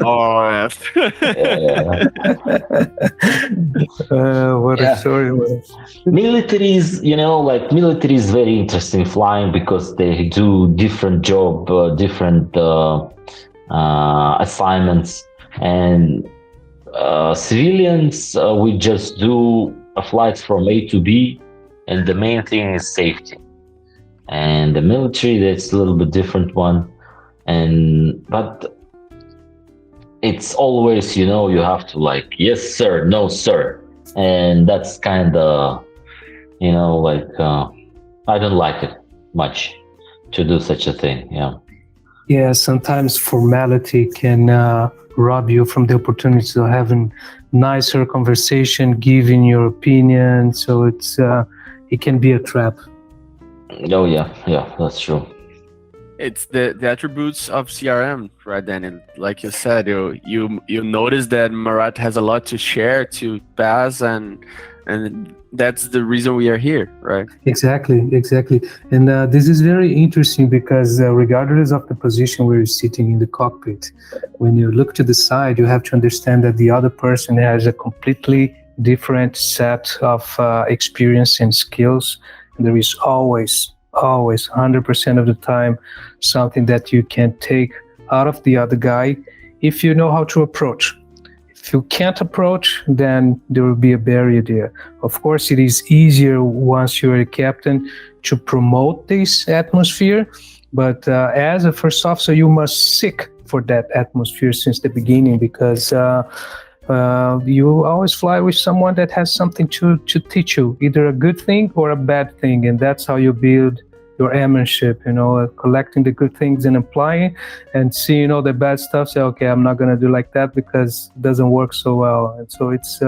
Oh, yes. What a story. Military is very interesting flying because they do different job, different assignments, and civilians, we just do flights from A to B, and the main thing is safety. And the military, that's a little bit different one. But it's always, you have to like, yes, sir, no, sir. And that's kind of, I don't like it much to do such a thing. Yeah. Yeah, sometimes formality can rob you from the opportunity to having nicer conversation, giving your opinion. So it can be a trap. Oh yeah, that's true. It's the attributes of CRM, right, Daniel? Like you said, you notice that Marat has a lot to share to Baz and and that's the reason we are here, right? Exactly. And this is very interesting because regardless of the position where you're sitting in the cockpit, when you look to the side, you have to understand that the other person has a completely different set of experience and skills. And there is always 100% of the time something that you can take out of the other guy if you know how to approach. If you can't approach, then there will be a barrier there. Of course, it is easier once you're a captain to promote this atmosphere, but as a first officer, you must seek for that atmosphere since the beginning, because you always fly with someone that has something to teach you, either a good thing or a bad thing, and that's how you build your airmanship, collecting the good things and applying, and seeing the bad stuff, say, okay, I'm not going to do like that because it doesn't work so well. And so it's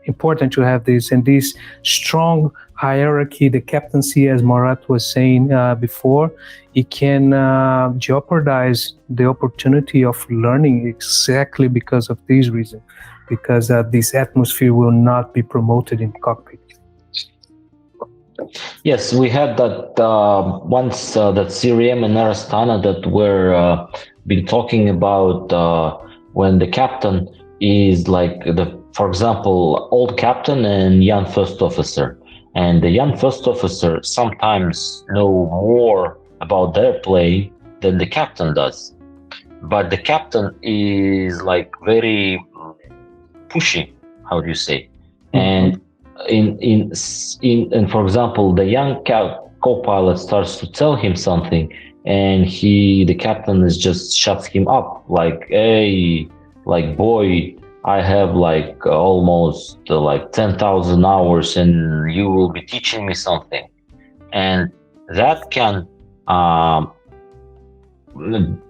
important to have this, and this strong hierarchy, the captaincy, as Marat was saying before, it can jeopardize the opportunity of learning exactly because of this reason, because this atmosphere will not be promoted in cockpit. Yes, we had that once, that CRM and Arastana that were been talking about when the captain is like for example, old captain and young first officer, and the young first officer sometimes know more about their play than the captain does, but the captain is like very pushy. How do you say? And in for example, the young co-pilot starts to tell him something, and the captain is just shuts him up, like, hey, like, boy, I have like almost like 10,000 hours and you will be teaching me something. And that can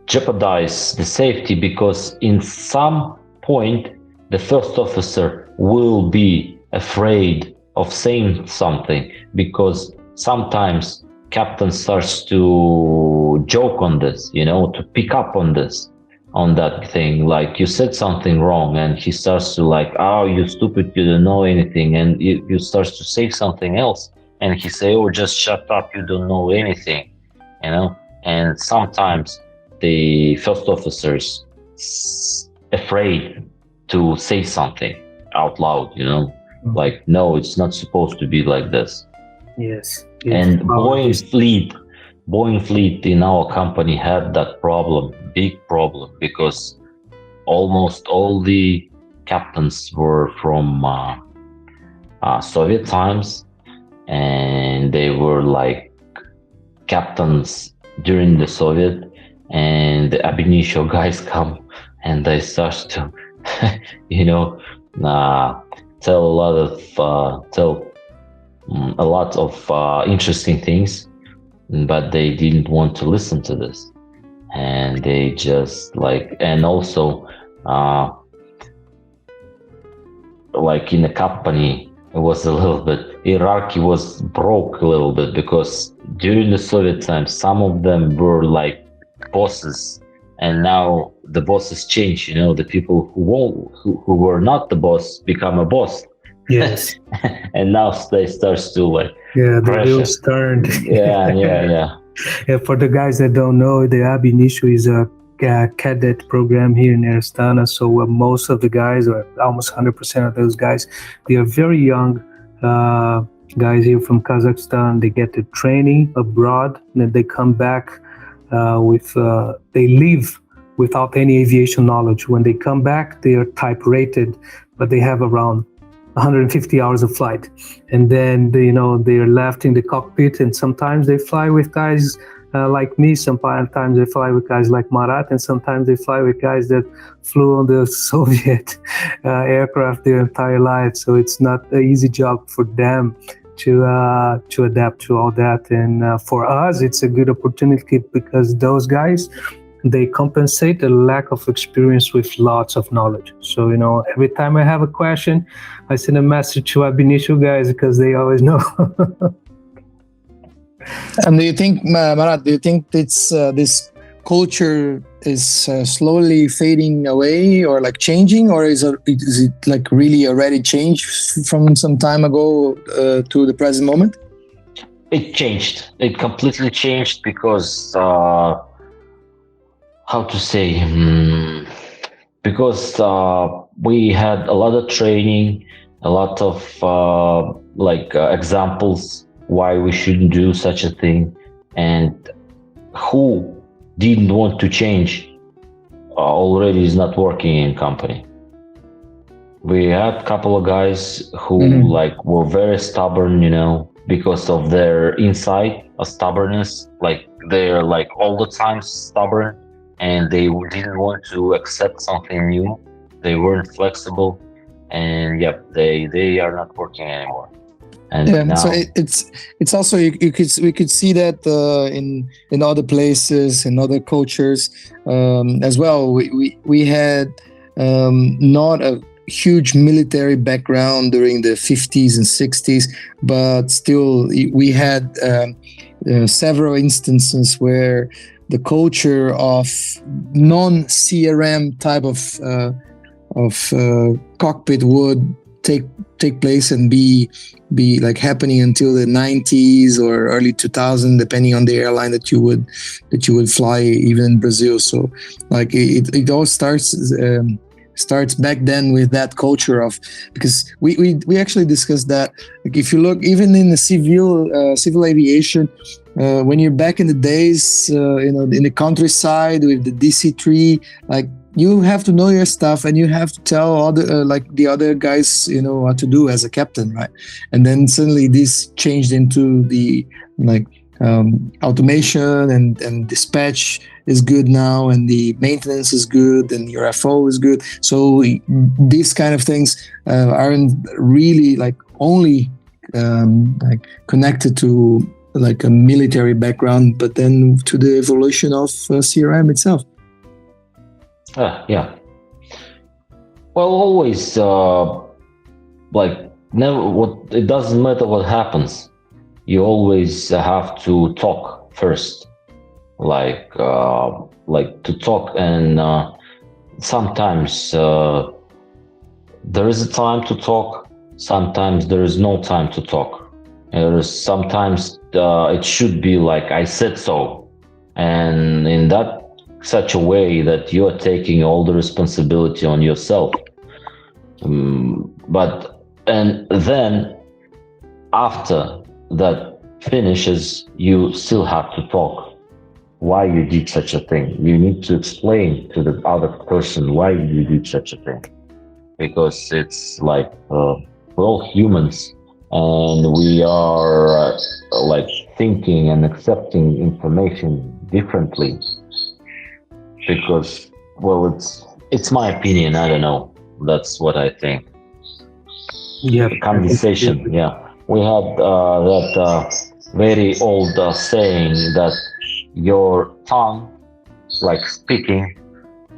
jeopardize the safety, because in some point the first officer will be afraid of saying something, because sometimes captain starts to joke on this, to pick up on that thing, like, you said something wrong, and he starts to like, oh, you stupid, you don't know anything, and you starts to say something else, and he say, oh, just shut up, you don't know anything, and sometimes the first officer's afraid to say something out loud, like, no, it's not supposed to be like this. Yes. And Boeing fleet in our company had that problem, big problem, because almost all the captains were from Soviet times, and they were like captains during the Soviet, and the ab initio guys come and they start to tell a lot of interesting things, but they didn't want to listen to this, and they just like, and also like in the company, it was a little bit, hierarchy was broke a little bit, because during the Soviet times some of them were like bosses, and now the bosses change, the people who were not the boss become a boss. Yes. And now they starts to like, the pressure. wheels turned. Yeah. For the guys that don't know, the ab initio is a cadet program here in Astana. So most of the guys, or almost 100% of those guys, they are very young guys here from Kazakhstan. They get the training abroad, and then they come back they leave without any aviation knowledge. When they come back, they are type rated, but they have around 150 hours of flight, and then they are left in the cockpit, and sometimes they fly with guys like me, sometimes they fly with guys like Marat, and sometimes they fly with guys that flew on the Soviet aircraft their entire life. So it's not an easy job for them to adapt to all that, and for us it's a good opportunity, because those guys, they compensate the lack of experience with lots of knowledge. So every time I have a question, I send a message to ab initio guys, because they always know. And do you think, Marat, it's this culture slowly fading away or like changing, or is it like really already changed from some time ago to the present moment? It changed. It completely changed because how to say? Because we had a lot of training, a lot of examples why we shouldn't do such a thing, and who didn't want to change already is not working in company. We had a couple of guys who were very stubborn, because of their inside stubbornness. Like they're like all the time stubborn, and they didn't want to accept something new. They weren't flexible, and they are not working anymore. And now, so it's also we could see that in other places, in other cultures as well. We had not a huge military background during the 50s and 60s, but still we had several instances where the culture of non-CRM type of cockpit would take place and be like happening until the 90s or early 2000, depending on the airline that you would fly, even in Brazil. So like it all starts back then with that culture of, because we actually discussed that. Like if you look even in the civil aviation, when you're back in the days, in the countryside with the DC-3, like you have to know your stuff and you have to tell the other guys, what to do as a captain, right? And then suddenly this changed into the automation and dispatch is good now, and the maintenance is good, and your FO is good. So these kind of things aren't really only connected to a military background, but then to the evolution of CRM itself. Yeah. Well, always never. It doesn't matter what happens. You always have to talk first, to talk, and sometimes there is a time to talk. Sometimes there is no time to talk. Sometimes it should be like I said so, and in that such a way that you are taking all the responsibility on yourself. And then after that finishes, you still have to talk why you did such a thing. You need to explain to the other person why you did such a thing, because it's like we're all humans, and we are thinking and accepting information differently. Because, well, it's my opinion. I don't know. That's what I think. Yeah. The conversation. Yeah, we had that very old saying that your tongue, speaking,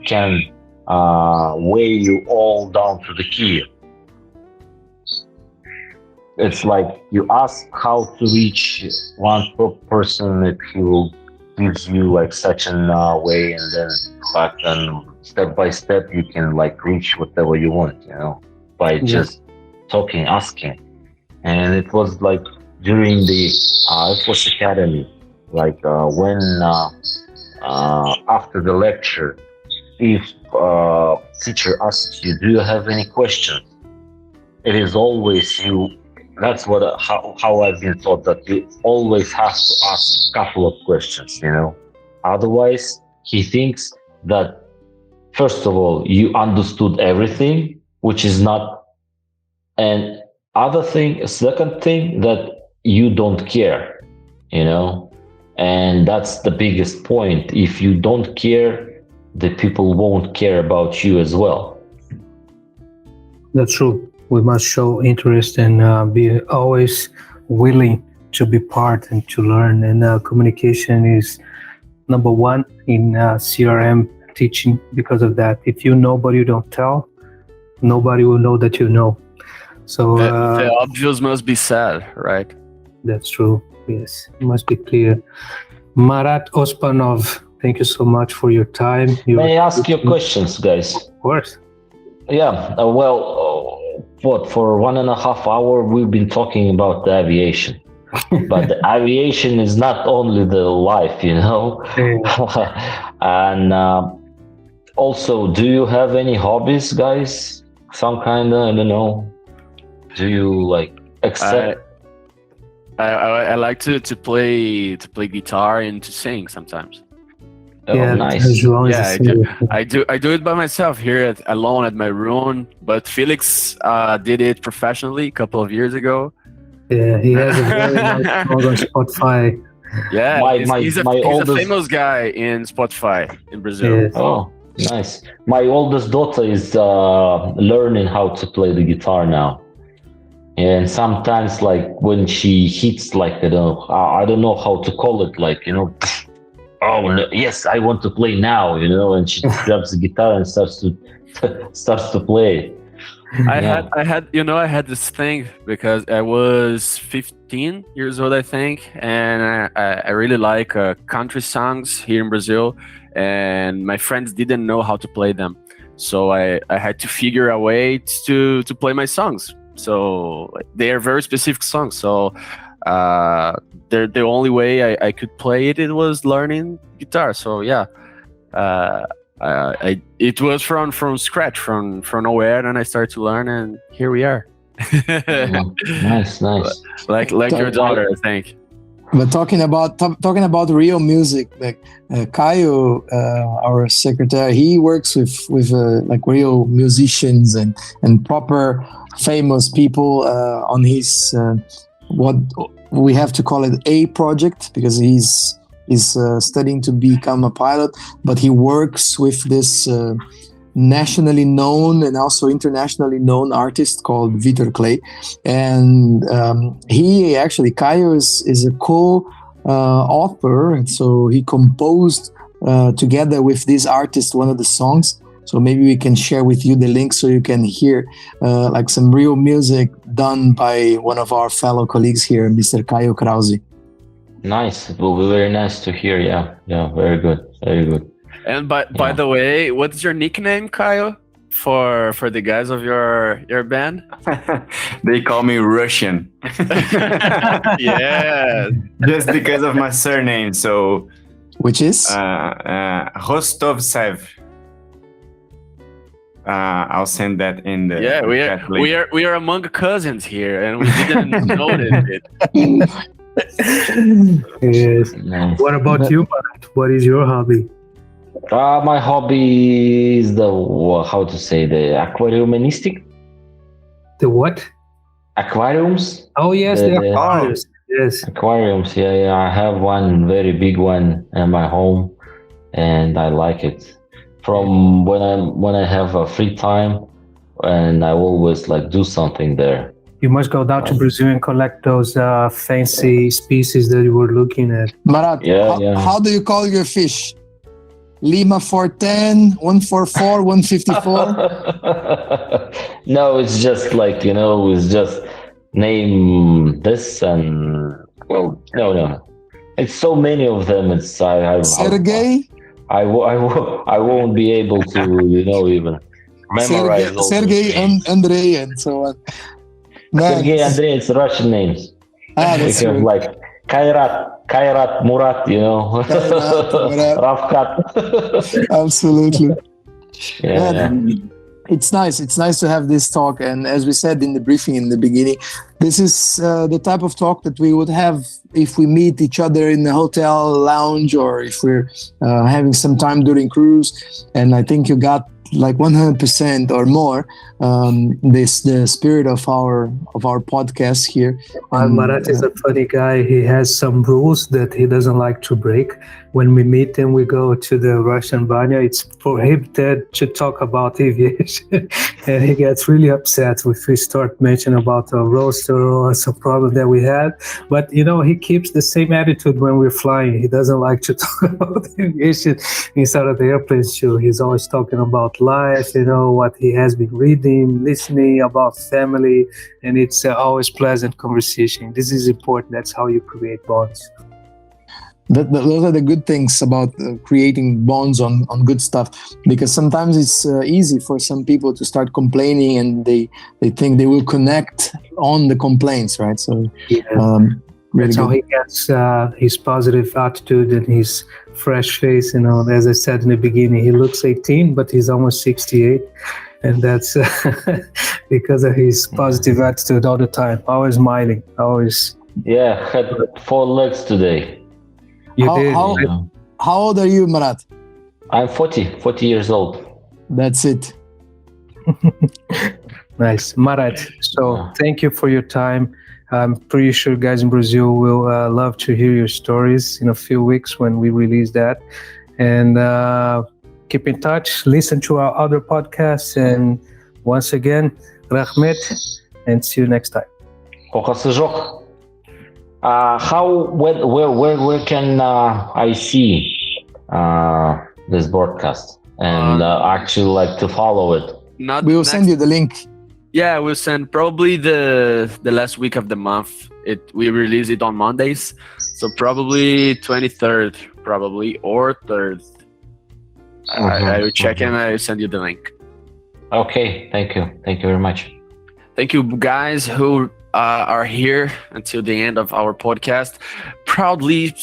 can weigh you all down to the key. It's like you ask how to reach one person if he will gives you such a way, and then back and step by step you can reach whatever you want, by just talking, asking. And it was during the Air Force Academy, when after the lecture, if teacher asks you, do you have any questions, it is always you. That's how I've been taught, that you always have to ask a couple of questions, Otherwise, he thinks that, first of all, you understood everything, which is not. And second thing, that you don't care, And that's the biggest point. If you don't care, the people won't care about you as well. That's true. We must show interest and be always willing to be part and to learn. And communication is number one in CRM teaching because of that. If you know but you don't tell, nobody will know that you know. So the obvious must be said, right? That's true. Yes, it must be clear. Marat Ospanov, Thank you so much for your time. May I ask you questions, guys? Of course. Yeah, for 1.5 hours we've been talking about the aviation. But the aviation is not only the life, And also, do you have any hobbies, guys? Some kind of, I don't know. Do you accept? I like to play guitar and to sing sometimes. Oh, nice. Yeah, I do it by myself here alone at my room. But Felix did it professionally a couple of years ago. Yeah, he has a very nice song on Spotify. Yeah, he's a famous guy in Spotify in Brazil. Yes. Oh, nice. My oldest daughter is learning how to play the guitar now. And sometimes, when she hits, I don't know how to call it, oh no, yes, I want to play now, and she grabs the guitar and starts to play. I had this thing because I was 15 years old, I think, and I really like country songs here in Brazil, and my friends didn't know how to play them, so I had to figure a way to play my songs. So they are very specific songs. So the only way I could play it was learning guitar. So yeah, it was from scratch, from nowhere, and I started to learn, and here we are. Nice. Like your daughter, I think. But talking about real music, Caio, our secretary, he works with real musicians and proper famous people on his what we have to call it a project, because he's studying to become a pilot, but he works with this nationally known and also internationally known artist called Vitor Clay, and he actually, Caio is a co-author, and so he composed together with this artist one of the songs. So maybe we can share with you the link so you can hear some real music done by one of our fellow colleagues here, Mr. Caio Krause. Nice. It will be very nice to hear. Yeah, very good. And by the way, what's your nickname, Caio, for the guys of your band? They call me Russian. Yeah, just because of my surname. So, which is Rostovtsev. I'll send that in the. Yeah, we are among cousins here, and we didn't notice it. Yes. Nice. What about you, Marat? What is your hobby? My hobby is the aquariumistic. The what? Aquariums. Oh yes, the aquariums. Yes. Aquariums. Yeah. I have one very big one at my home, and I like it. From when I have a free time, and I always do something there. You must go down to Brazil and collect those fancy species that you were looking at. Marat, how do you call your fish? Lima 410, 144, 154? No, it's just it's just name this and no. It's so many of them. It's Sergey? I won't be able to even memorize Sergey and Andrei and so on. Sergey, Andrei, it's Russian names. That's we have Kairat, Murat, Ravkat. Absolutely. Yeah. It's nice. It's nice to have this talk. And as we said in the briefing in the beginning, this is the type of talk that we would have if we meet each other in the hotel lounge, or if we're having some time during cruise. And I think you got 100% or more the spirit of our podcast here. Marat is a funny guy. He has some rules that he doesn't like to break. When we meet him, we go to the Russian banya. It's prohibited to talk about aviation, and he gets really upset if we start mentioning about a roster or some problem that we had. But he keeps the same attitude when we're flying. He doesn't like to talk about aviation inside of the airplane too. He's always talking about life, what he has been reading, listening, about family, and it's always pleasant conversation. This is important. That's how you create bonds. those are the good things about creating bonds on good stuff, because sometimes it's easy for some people to start complaining and they think they will connect on the complaints, right? So really that's how good. he gets his positive attitude and his fresh face. As I said in the beginning, he looks 18, but he's almost 68. And that's because of his positive attitude all the time, always smiling, always. Yeah, had 4 legs today. You How- did. how- Yeah. How old are you, Marat? I'm 40 years old. That's it. Nice. Marat, so Yeah. thank you for your time. I'm pretty sure guys in Brazil will love to hear your stories in a few weeks when we release that. And keep in touch, listen to our other podcasts. And once again, Rahmet, and see you next time. Kokası жоқ. Where can I see this broadcast and actually like to follow it? Not We will next- send you the link. Yeah, we'll send probably the last week of the month. We release it on Mondays, so probably 23rd, probably or 3rd. I will check and I will send you the link. Okay, thank you very much. Thank you, guys who are here until the end of our podcast. Proudly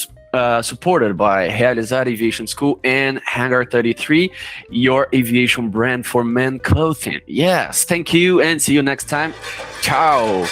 supported by Realizar Aviation School and Hangar 33, your aviation brand for men clothing. Yes, thank you and see you next time. Ciao.